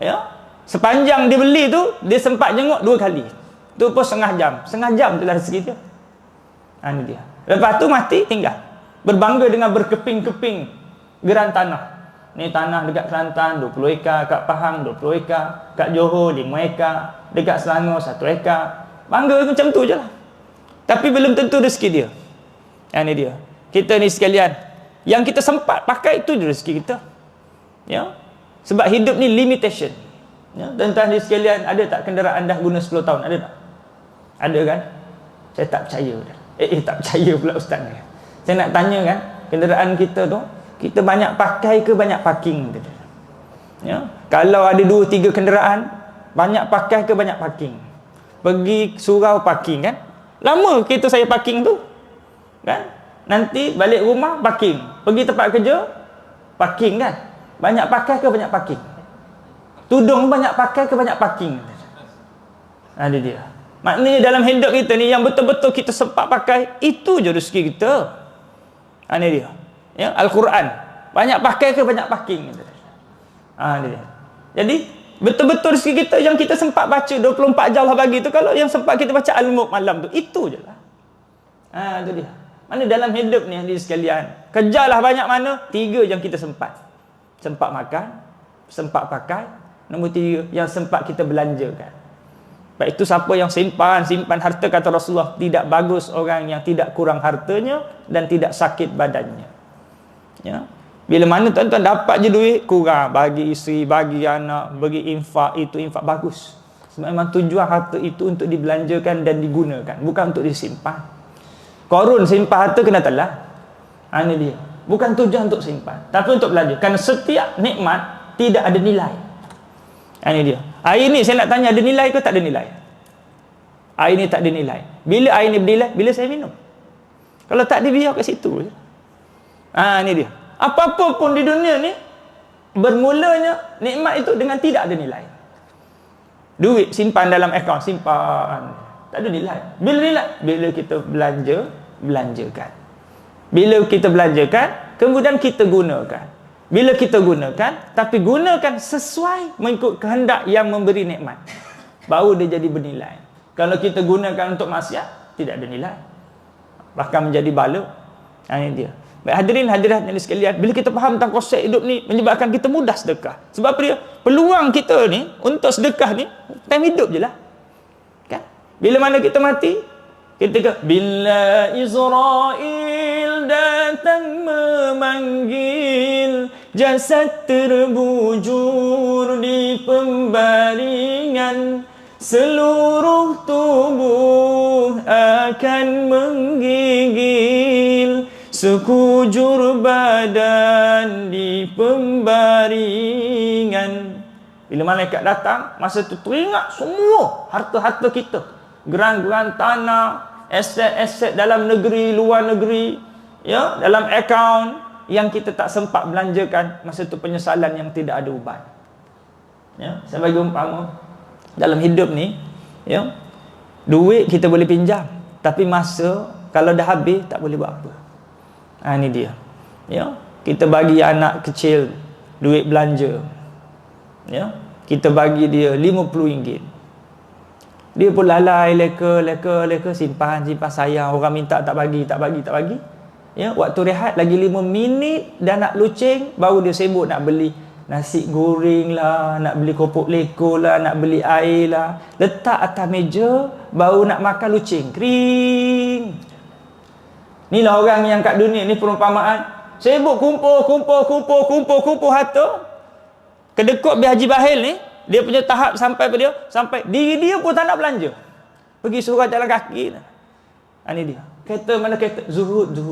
ya, sepanjang dia beli tu dia sempat jenguk 2 kali. Tu pun setengah jam tu lah rezeki dia. Ini dia. Lepas tu mati tinggal, berbangga dengan berkeping-keping geran tanah. Ni tanah dekat Kelantan 20 ekar, kat Pahang 20 ekar, kat Johor 5 ekar, dekat Selangor 1 ekar. Bangga macam tu je lah. Tapi belum tentu rezeki dia. Ini dia. Kita ni sekalian, yang kita sempat pakai itu je rezeki kita, ya. Sebab hidup ni limitation, ya. Tuan-tuan ni sekalian, ada tak kenderaan dah guna 10 tahun? Ada tak? Ada kan? Saya tak percaya dah. Tak percaya pula ustaz ni. Saya nak tanya kan, kenderaan kita tu, kita banyak pakai ke banyak parking? Ya? Kalau ada 2-3 kenderaan, banyak pakai ke banyak parking? Pergi surau parking kan? Lama kereta saya parking tu, kan? Nanti balik rumah parking, pergi tempat kerja parking kan? Banyak pakai ke banyak parking? Tudung banyak pakai ke banyak parking? Ada dia. Maknanya dalam hidup kita ni yang betul-betul kita sempat pakai, itu je rezeki kita. Ini dia. Ya, Al-Quran banyak pakai ke banyak parking? Dia. Jadi betul-betul rezeki kita yang kita sempat baca 24 jam lah bagi tu. Kalau yang sempat kita baca Al-Mulk malam tu, itu je lah. Itu dia. Mana dalam hidup ni hadirin sekalian, kejarlah banyak mana, 3 yang kita sempat makan, sempat pakai. Nombor 3 yang sempat kita belanjakan. Baik itu siapa yang simpan harta, kata Rasulullah, tidak bagus orang yang tidak kurang hartanya dan tidak sakit badannya. Ya. Bila mana tuan-tuan dapat je duit, kurang, bagi isteri, bagi anak, bagi infak, itu infak bagus. Sebab memang tujuan harta itu untuk dibelanjakan dan digunakan, bukan untuk disimpan. Korun simpan harta kena telah. Ini dia. Bukan tujuan untuk simpan, tapi untuk belanja. Kerana setiap nikmat tidak ada nilai. Ini dia. Air ni saya nak tanya, ada nilai ke tak ada nilai? Air ni tak ada nilai. Bila air ni bernilai? Bila saya minum. Kalau tak ada, biar kat situ je. Ni dia. Apa-apa pun di dunia ni, bermulanya nikmat itu dengan tidak ada nilai. Duit simpan dalam akaun, simpan, tak ada nilai. Bila nilai? Bila kita belanjakan. Bila kita belanjakan, kemudian kita gunakan. Bila kita gunakan, tapi gunakan sesuai mengikut kehendak yang memberi nikmat, baru dia jadi bernilai. Kalau kita gunakan untuk maksiat, tidak ada nilai, bahkan menjadi bala. Ini dia. Baik, hadirin hadirat yang sekalian, bila kita faham tentang konsep hidup ni, menyebabkan kita mudah sedekah. Sebab apa dia? Peluang kita ni untuk sedekah ni time hidup je lah, kan? Bila mana kita mati, ketika bila Israel datang memanggil, jasad terbujur di pembaringan, seluruh tubuh akan menggigil, sekujur badan di pembaringan. Bila malaikat datang, masa tu teringat semua harta-harta kita, geran-geran tanah, aset-aset dalam negeri, luar negeri, ya, dalam akaun yang kita tak sempat belanjakan. Masa tu penyesalan yang tidak ada ubat. Ya, saya bagi umpama, dalam hidup ni, ya, duit kita boleh pinjam, tapi masa kalau dah habis tak boleh buat apa. Ini dia. Ya, kita bagi anak kecil duit belanja, ya, kita bagi dia RM50, dia pun lalai, leka, simpan sayang, orang minta tak bagi. Ya, waktu rehat lagi 5 minit dah nak lucing, baru dia sibuk nak beli nasi goreng lah, nak beli kopok leko lah, nak beli air lah, letak atas meja, baru nak makan lucing, kering. Inilah orang yang kat dunia ni, perumpamaan sibuk kumpul harta. Kedekut Haji Bahil ni, dia punya tahap sampai pada dia, sampai diri dia pun tak nak belanja, pergi surat jalan kaki. Ini dia. Kereta mana kereta? Zuhud je.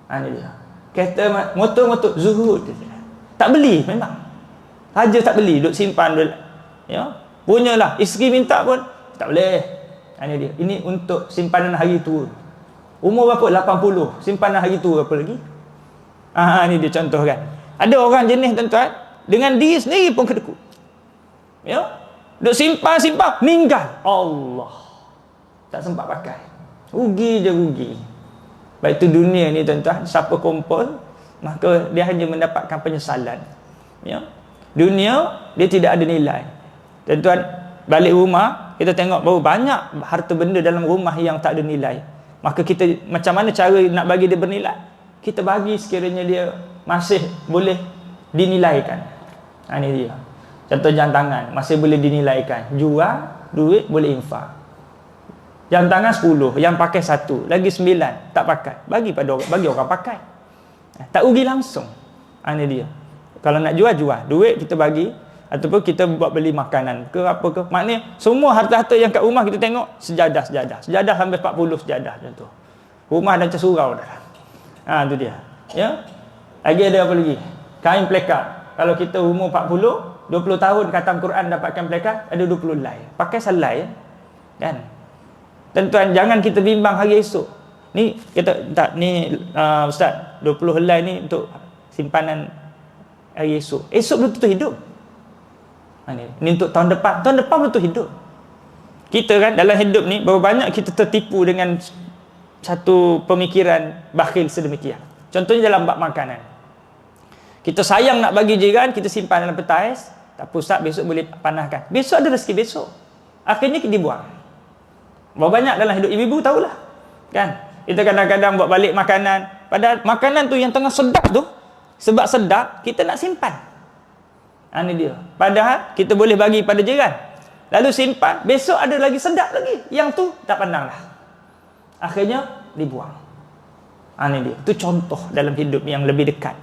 Ini dia. Kereta motor zuhud je. Tak beli memang. Saja tak beli, duk simpan dulu. Ya. Punyalah, isteri minta pun tak boleh. Ini dia. Ini untuk simpanan hari tua. Umur berapa? 80. Simpanan hari tua berapa lagi? Ini dia contoh kan. Ada orang jenis tuan-tuan, dengan diri sendiri pun kedekut. Ya. Duk simpan, meninggal. Allah. Tak sempat pakai. Rugi. Baik tu dunia ni tuan-tuan, siapa kumpul, maka dia hanya mendapatkan penyesalan. Ya. Dunia dia tidak ada nilai. Tuan-tuan, balik rumah, kita tengok baru banyak harta benda dalam rumah yang tak ada nilai. Maka kita, macam mana cara nak bagi dia bernilai? Kita bagi sekiranya dia masih boleh dinilaikan. Ini dia. Contoh jam tangan, masih boleh dinilaikan. Jual, duit, boleh infak. Jam tangan 10, yang pakai 1, lagi 9 tak pakai, bagi orang pakai. Tak rugi langsung. Ini dia. Kalau nak jual, duit kita bagi, ataupun kita buat beli makanan ke apa ke. Maknanya semua harta-harta yang kat rumah kita tengok, sejadah sampai 40 sejadah contoh. Rumah dah macam surau dah. Tu dia. Ya. Lagi ada apa lagi? Kain plekat. Kalau kita umur 40, 20 tahun khatam Quran dapatkan plekat, ada 20 helai. Pakai salai, kan? Tuan-tuan, jangan kita bimbang hari esok. Ni kita tak ni ustaz, 20 helai ni untuk simpanan hari esok. Esok belum tentu hidup. Ni untuk tahun depan. Tahun depan belum tentu hidup. Kita kan dalam hidup ni berapa banyak kita tertipu dengan satu pemikiran bakhil sedemikian. Contohnya dalam bab makanan. Kita sayang nak bagi jiran, kita simpan dalam peti ais. Tak apa ustaz, besok boleh panaskan. Besok ada rezeki besok. Akhirnya kita dibuang. Berapa banyak dalam hidup ibu-ibu tahulah. Kan? Kita kadang-kadang buat balik makanan. Padahal makanan tu yang tengah sedap tu, sebab sedap, kita nak simpan. Ini dia. Padahal kita boleh bagi pada jiran. Lalu simpan, besok ada lagi sedap lagi. Yang tu tak pandang dah. Akhirnya dibuang. Ini dia. Itu contoh dalam hidup yang lebih dekat.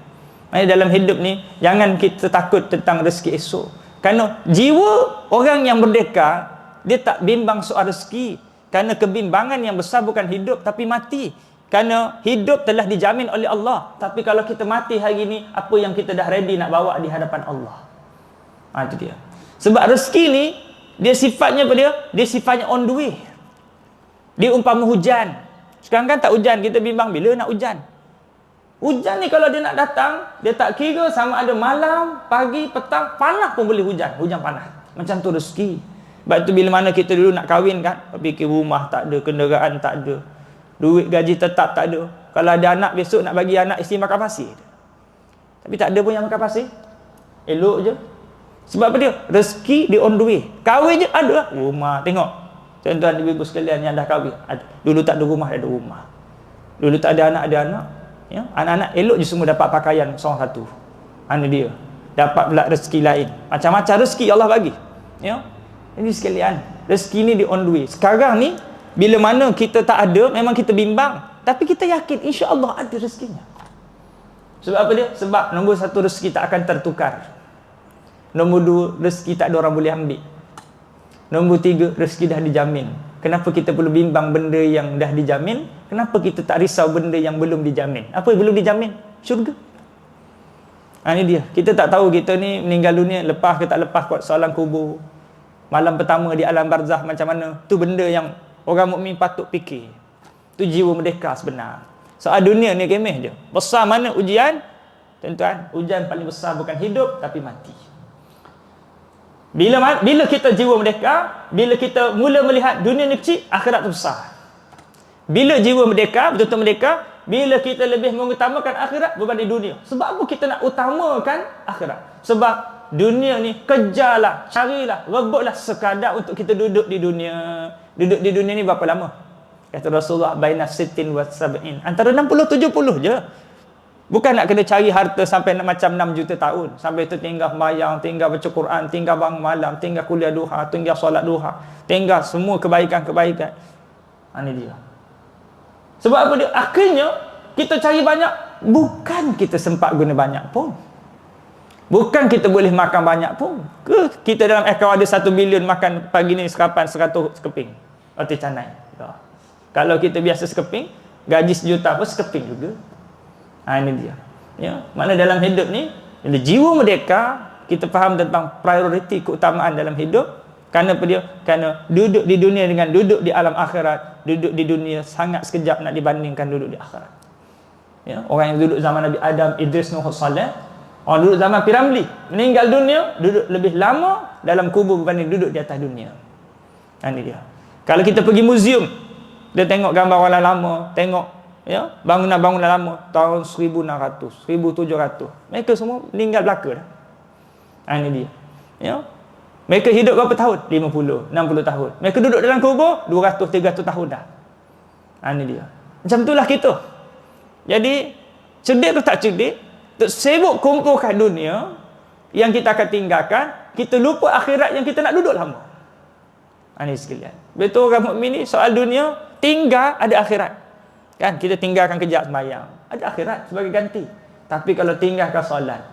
Dalam hidup ni, jangan kita takut tentang rezeki esok. Kerana jiwa orang yang merdeka, dia tak bimbang soal rezeki. Kerana kebimbangan yang besar bukan hidup tapi mati. Kerana hidup telah dijamin oleh Allah. Tapi kalau kita mati hari ni, apa yang kita dah ready nak bawa di hadapan Allah? Itu dia. Sebab rezeki ni, dia sifatnya apa dia? Dia sifatnya on the way. Dia umpama hujan. Sekarang kan tak hujan, kita bimbang bila nak hujan. Hujan ni kalau dia nak datang, dia tak kira sama ada malam, pagi, petang, panas pun boleh hujan. Hujan panas. Macam tu rezeki. Sebab tu bila mana kita dulu nak kahwin kan, fikir rumah tak ada, kenderaan tak ada, duit gaji tetap tak ada. Kalau ada anak, besok nak bagi anak isteri makan pasir. Tapi tak ada pun yang makan pasir. Elok je. Sebab apa dia? Rezeki dia on the way. Kahwin je ada lah. Rumah, tengok. Tuan-tuan ibu-ibu sekalian yang dah kahwin. Dulu tak ada rumah, ada rumah. Dulu tak ada anak, ada anak. Ya? Anak-anak elok je semua dapat pakaian seorang satu. Ini dia. Dapat pula rezeki lain. Macam-macam rezeki Allah bagi. Ya? Ini sekalian. Rezeki ni dia on the way. Sekarang ni, bila mana kita tak ada, memang kita bimbang. Tapi kita yakin, insya-Allah ada rezekinya. Sebab apa dia? Sebab nombor satu, rezeki tak akan tertukar. Nombor dua, rezeki tak ada orang boleh ambil. Nombor tiga, rezeki dah dijamin. Kenapa kita perlu bimbang benda yang dah dijamin? Kenapa kita tak risau benda yang belum dijamin? Apa yang belum dijamin? Syurga. Ini dia. Kita tak tahu kita ni meninggal dunia, lepas ke tak lepas kot soalan kubur. Malam pertama di alam barzah macam mana? Tu benda yang orang mukmin patut fikir. Tu jiwa merdeka sebenar. Soal dunia ni kemeh je. Besar mana ujian? Tuan-tuan, ujian paling besar bukan hidup tapi mati. Bila kita jiwa merdeka, bila kita mula melihat dunia ni kecil, akhirat tu besar. Bila jiwa merdeka, betul-betul merdeka, bila kita lebih mengutamakan akhirat berbanding dunia. Sebab apa kita nak utamakan akhirat? Sebab dunia ni kejarlah, carilah, rebutlah sekadar untuk kita duduk di dunia. Duduk di dunia ni berapa lama? Kata Rasulullah, baina sittin wa sab'in. Antara 60-70 je. Bukan nak kena cari harta sampai macam 6 juta tahun. Sampai tu tinggal sembahyang, tinggal baca Quran, tinggal bangun malam, tinggal kuliah duha, tinggal solat duha, tinggal semua kebaikan-kebaikan. Ini dia. Sebab apa dia? Akhirnya, kita cari banyak, bukan kita sempat guna banyak pun. Bukan kita boleh makan banyak pun. Ke kita dalam akaun ada 1 bilion makan pagi ni sekapan 100 sekeping roti canai. Kalau kita biasa sekeping, gaji 1 juta pun sekeping juga. Ini dia. Ya, mana dalam hidup ni, bila jiwa merdeka, kita faham tentang prioriti keutamaan dalam hidup. Kerana apa dia? Kerana duduk di dunia dengan duduk di alam akhirat, duduk di dunia sangat sekejap nak dibandingkan duduk di akhirat. Ya, orang yang duduk zaman Nabi Adam, Idris, Nuh, Saleh, orang duduk zaman Piramli, meninggal dunia, duduk lebih lama dalam kubur berbanding duduk di atas dunia. Ini dia. Kalau kita pergi muzium, dia tengok gambar orang lama, tengok ya, bangunan-bangunan lama tahun 1600, 1700. Mereka semua meninggal belaka dah. Ini dia. Ya. Mereka hidup berapa tahun? 50, 60 tahun. Mereka duduk dalam kubur 200, 300 tahun dah. Ini dia. Macam itulah kita. Jadi, cerdik atau tak cerdik, sibuk kumpulkan dunia yang kita akan tinggalkan, kita lupa akhirat yang kita nak duduk lama. Ini sekalian. Betul orang mukmin ni, soal dunia, tinggal ada akhirat. Kan kita tinggalkan kejap sembahyang, ada akhirat sebagai ganti. Tapi kalau tinggalkan solat,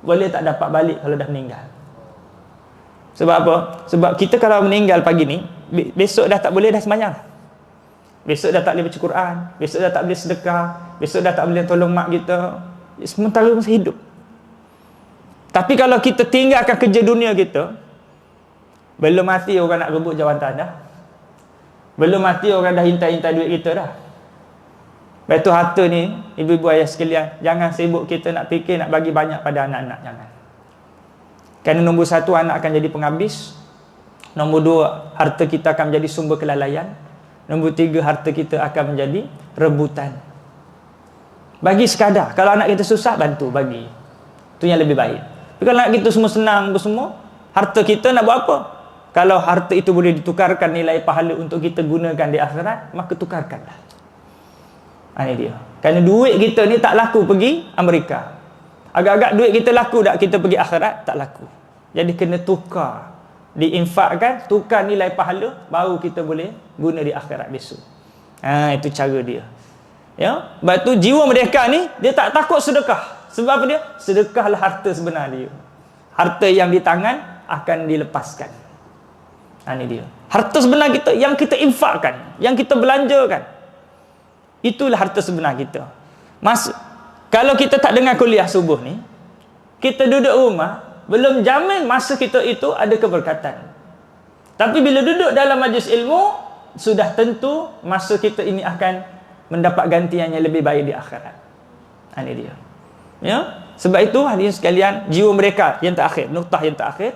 boleh tak dapat balik kalau dah meninggal. Sebab apa? Sebab kita kalau meninggal pagi ni, besok dah tak boleh dah sembahyang. Besok dah tak boleh baca Quran, besok dah tak boleh sedekah, besok dah tak boleh tolong mak kita. Sementara masih hidup. Tapi kalau kita tinggalkan kerja dunia kita, belum mati orang nak rebut jawatan dah. Belum mati orang dah hintai-hintai duit kita dah. Lepas tu harta ni, ibu-ibu ayah sekalian, jangan sibuk kita nak fikir nak bagi banyak pada anak-anak. Jangan. Kerana nombor 1, anak akan jadi penghabis. Nombor 2, harta kita akan menjadi sumber kelalaian. Nombor 3, harta kita akan menjadi rebutan. Bagi sekadar. Kalau anak kita susah, bantu, bagi. Itu yang lebih baik. Tapi kalau anak kita semua senang semua, harta kita nak buat apa? Kalau harta itu boleh ditukarkan nilai pahala untuk kita gunakan di akhirat, maka tukarkanlah. Ini dia. Kerana duit kita ni tak laku pergi Amerika. Agak-agak duit kita laku tak kita pergi akhirat? Tak laku. Jadi kena tukar. Diinfakkan, tukar nilai pahala, baru kita boleh guna di akhirat besok. Itu cara dia. Ya, sebab tu jiwa merdeka ni, dia tak takut sedekah. Sebab apa dia? Sedekahlah harta sebenar dia. Harta yang di tangan akan dilepaskan. Ini dia. Harta sebenar kita yang kita infakkan, yang kita belanjakan. Itulah harta sebenar kita. Kalau kita tak dengar kuliah subuh ni, kita duduk rumah, belum jamin masa kita itu ada keberkatan. Tapi bila duduk dalam majlis ilmu, sudah tentu masa kita ini akan mendapat gantian yang lebih baik di akhirat. Ini dia. Ya? Sebab itu hadirin sekalian, jiwa mereka yang terakhir, nuktah yang terakhir,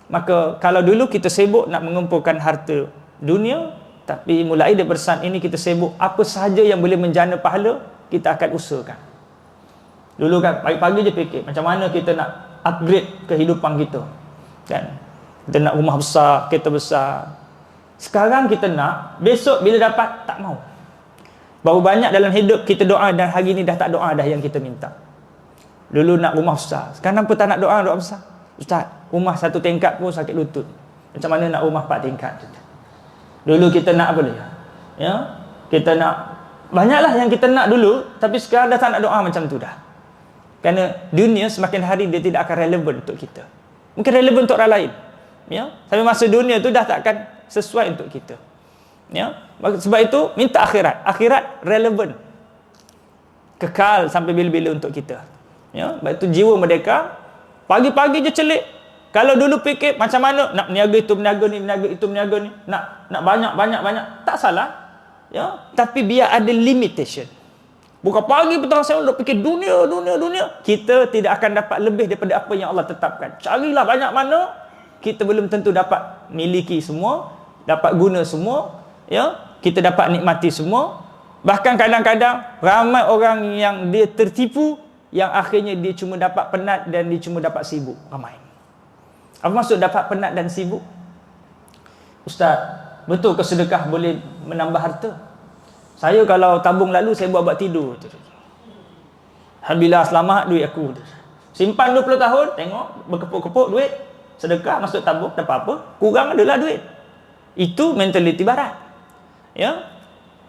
maka kalau dulu kita sibuk nak mengumpulkan harta dunia, tapi mulai daripada saat ini kita sibuk apa sahaja yang boleh menjana pahala, kita akan usahakan. Dulu kan pagi-pagi je fikir macam mana kita nak upgrade kehidupan kita. Kan? Kita nak rumah besar, kereta besar. Sekarang kita nak, besok bila dapat tak mau. Baru banyak dalam hidup kita doa dan hari ni dah tak doa dah yang kita minta. Dulu nak rumah besar, sekarang kenapa tak nak doa besar? Ustaz, rumah 1 tingkat pun sakit lutut. Macam mana nak rumah 4 tingkat? Dulu kita nak apa dia? Ya? Kita nak banyaklah yang kita nak dulu, tapi sekarang dah tak nak doa macam tu dah. Kerana dunia semakin hari dia tidak akan relevan untuk kita. Mungkin relevan untuk orang lain. Ya? Tapi masa dunia tu dah tak akan sesuai untuk kita. Ya? Sebab itu minta akhirat. Akhirat relevan. Kekal sampai bila-bila untuk kita. Ya? Sebab itu jiwa merdeka pagi-pagi je celik. Kalau dulu fikir macam mana nak meniaga itu meniaga ni, meniaga itu meniaga ni, nak banyak, tak salah. Ya? Tapi biar ada limitation. Bukan pagi petang saya nak fikir dunia. Kita tidak akan dapat lebih daripada apa yang Allah tetapkan. Carilah banyak mana, kita belum tentu dapat miliki semua, dapat guna semua, ya? Kita dapat nikmati semua. Bahkan kadang-kadang ramai orang yang dia tertipu, yang akhirnya dia cuma dapat penat dan dia cuma dapat sibuk. Ramai. Apa maksud dapat penat dan sibuk? Ustaz, betul ke sedekah boleh menambah harta? Saya kalau tabung lalu, saya buat tidur. Alhamdulillah selamat duit aku. Simpan 20 tahun, tengok berkepuk-kepuk duit, sedekah masuk tabung, dapat apa? Kurang adalah duit. Itu mentaliti barat. Ya?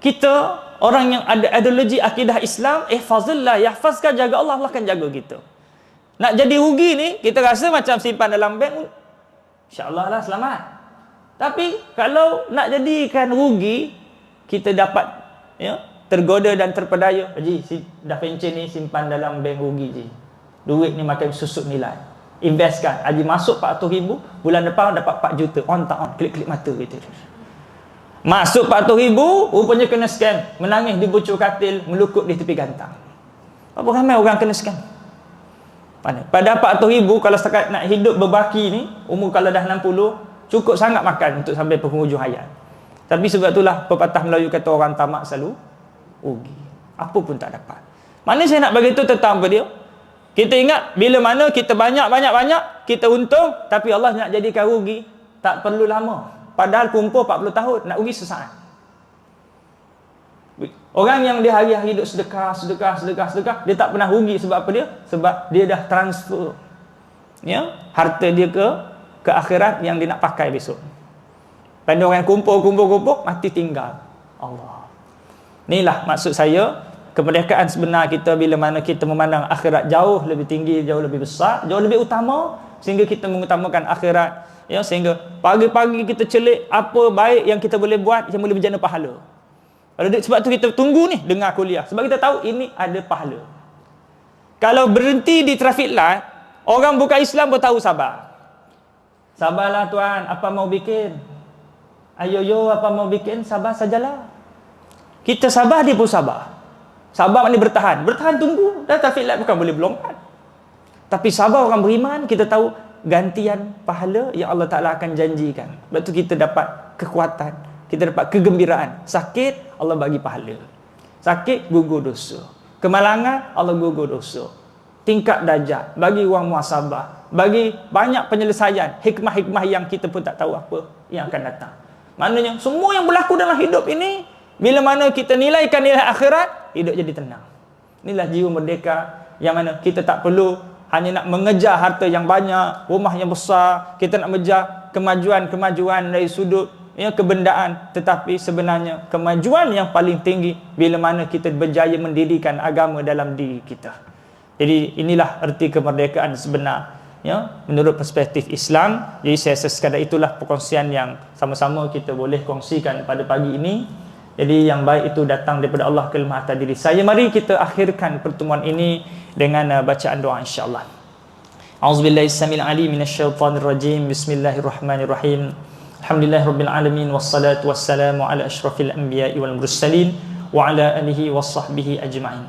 Kita orang yang ada ideologi akidah Islam, ihfazillah yahfazka, jaga Allah, Allah akan jaga kita. Nak jadi rugi ni, kita rasa macam simpan dalam bank, insya-Allah lah selamat. Tapi kalau nak jadikan rugi, kita dapat tergoda dan terpedaya. Haji, dah pencen ni simpan dalam bank rugi je. Duit ni makan susut nilai. Investkan. Haji masuk 400,000, bulan depan dapat 4 juta. On tak on, klik-klik mata gitu. Masuk 400,000, rupanya kena scam. Menangis di bucur katil, melukut di tepi gantang. Apa ramai orang kena scam. Pada 400,000, kalau setakat nak hidup berbaki ni, umur kalau dah 60, cukup sangat makan untuk sampai penghujung hayat. Tapi sebab itulah pepatah Melayu kata orang tamak selalu rugi. Apa pun tak dapat. Mana saya nak bagi tu tentang apa dia? Kita ingat bila mana kita banyak, kita untung, tapi Allah nak jadikan rugi, tak perlu lama. Padahal kumpul 40 tahun, nak rugi sesaat. Orang yang dia hari-hari hidup sedekah, dia tak pernah rugi. Sebab apa dia? Sebab dia dah transfer harta dia ke akhirat yang dia nak pakai besok. Pada orang yang kumpul, mati tinggal. Allah. Inilah maksud saya, kemerdekaan sebenar kita bila mana kita memandang akhirat jauh lebih tinggi, jauh lebih besar, jauh lebih utama, sehingga kita mengutamakan akhirat. Sehingga pagi-pagi kita celik apa baik yang kita boleh buat yang boleh berjana pahala. Sebab tu kita tunggu ni dengar kuliah. Sebab kita tahu ini ada pahala. Kalau berhenti di traffic light, orang bukan Islam pun tahu sabar. Sabarlah tuan, apa mau bikin? Ayo apa mau bikin? Sabar sajalah. Kita sabar, dia pun sabar. Sabar maknanya bertahan. Bertahan tunggu. Dah traffic light bukan boleh berlompat. Tapi sabar orang beriman, kita tahu gantian pahala yang Allah Ta'ala akan janjikan. Sebab tu kita dapat kekuatan, kita dapat kegembiraan. Sakit, Allah bagi pahala. Sakit, gugur dosa. Kemalangan, Allah gugur dosa. Tingkat darjat, bagi orang muhasabah, bagi banyak penyelesaian, hikmah-hikmah yang kita pun tak tahu apa yang akan datang. Maknanya semua yang berlaku dalam hidup ini, bila mana kita nilaikan nilai akhirat, hidup jadi tenang. Inilah jiwa merdeka, yang mana kita tak perlu hanya nak mengejar harta yang banyak, rumah yang besar, kita nak mengejar kemajuan dari sudut kebendaan, tetapi sebenarnya kemajuan yang paling tinggi bila mana kita berjaya mendirikan agama dalam diri kita. Jadi inilah erti kemerdekaan sebenar, menurut perspektif Islam. Jadi saya sekadar itulah perkongsian yang sama-sama kita boleh kongsikan pada pagi ini. Jadi yang baik itu datang daripada Allah ke lemah atas diri saya. Mari kita akhirkan pertemuan ini dengan bacaan doa insya-Allah. A'udzubillahi samil alim minasyaitonir rajim. Bismillahirrahmanirrahim. Alhamdulillahirabbil alamin wassalatu wassalamu ala asyrafil anbiya'i wal mursalin wa ala alihi washabbihi ajma'in.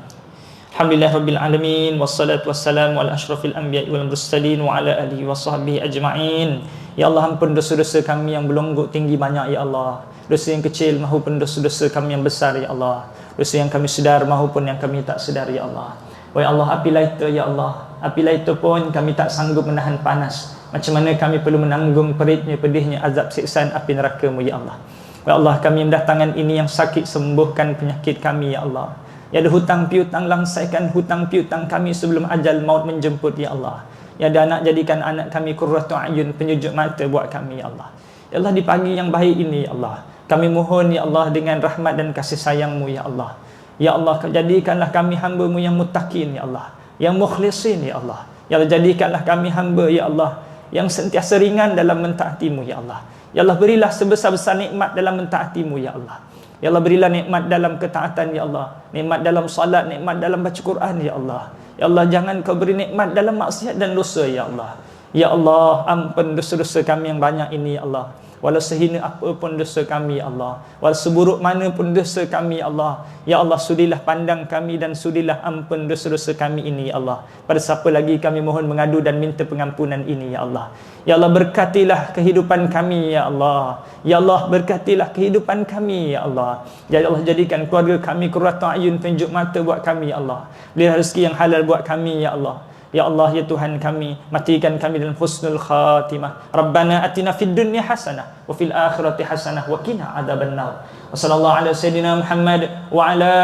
Alhamdulillahirabbil alamin wassalatu wassalamu ala asyrafil anbiya'i wal mursalin wa ala alihi washabbihi ajma'in. Ya Allah, ampun dosa-dosa kami yang berlonggok tinggi banyak ya Allah. Dosa yang kecil maupun dosa-dosa kami yang besar ya Allah. Dosa yang kami sedar maupun yang kami tak sedar ya Allah. Wahai Allah, apilah itu ya Allah. Apilah itu pun kami tak sanggup menahan panas. Macam mana kami perlu menanggung peritnya, pedihnya azab siksaan api neraka-Mu ya Allah. Wahai Allah, kami mendatangkan ini yang sakit, sembuhkan penyakit kami ya Allah. Ya ada hutang piutang, langsaikan hutang piutang kami sebelum ajal maut menjemput ya Allah. Ya ada anak, jadikan anak kami qurratu ayun, penyejuk mata buat kami ya Allah. Ya Allah, di pagi yang baik ini ya Allah, kami mohon ya Allah dengan rahmat dan kasih sayang-Mu ya Allah. Ya Allah, jadikanlah kami hamba-Mu yang muttaqin ya Allah, yang mukhlisin ya Allah. Ya Allah, jadikanlah kami hamba ya Allah yang sentiasa ringan dalam mentaati-Mu ya Allah. Ya Allah, berilah sebesar-besar nikmat dalam mentaati-Mu ya Allah. Ya Allah, berilah nikmat dalam ketaatan ya Allah, nikmat dalam salat, nikmat dalam baca Quran ya Allah. Ya Allah, jangan Kau beri nikmat dalam maksiat dan dosa ya Allah. Ya Allah, ampun dosa-dosa kami yang banyak ini ya Allah. Walau sehina apa pun dosa kami ya Allah, walau seburuk mana pun dosa kami ya Allah. Ya Allah, sudilah pandang kami dan sudilah ampun dosa-dosa kami ini ya Allah. Pada siapa lagi kami mohon mengadu dan minta pengampunan ini ya Allah. Ya Allah, berkatilah kehidupan kami ya Allah. Ya Allah, berkatilah kehidupan kami ya Allah. Ya Allah, jadikan keluarga kami qurratu ayun, penjuk mata buat kami ya Allah. Berilah rezeki yang halal buat kami ya Allah. Ya Allah, ya Tuhan kami, matikan kami dalam husnul khatimah. Rabbana atina fid dunya hasanah wa fil akhirati hasanah wa qina adzabannar. Wa sallallahu ala sayyidina Muhammad wa ala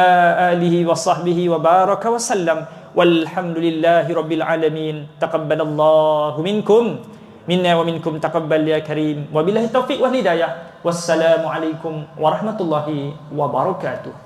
alihi wa sahbihi wa baraka wa sallam. Walhamdulillahi rabbil alamin. Taqabbalallahu minkum minna wa minkum taqabbal ya karim. Wabillahi taufiq wal hidayah. Wassalamu alaikum warahmatullahi wabarakatuh.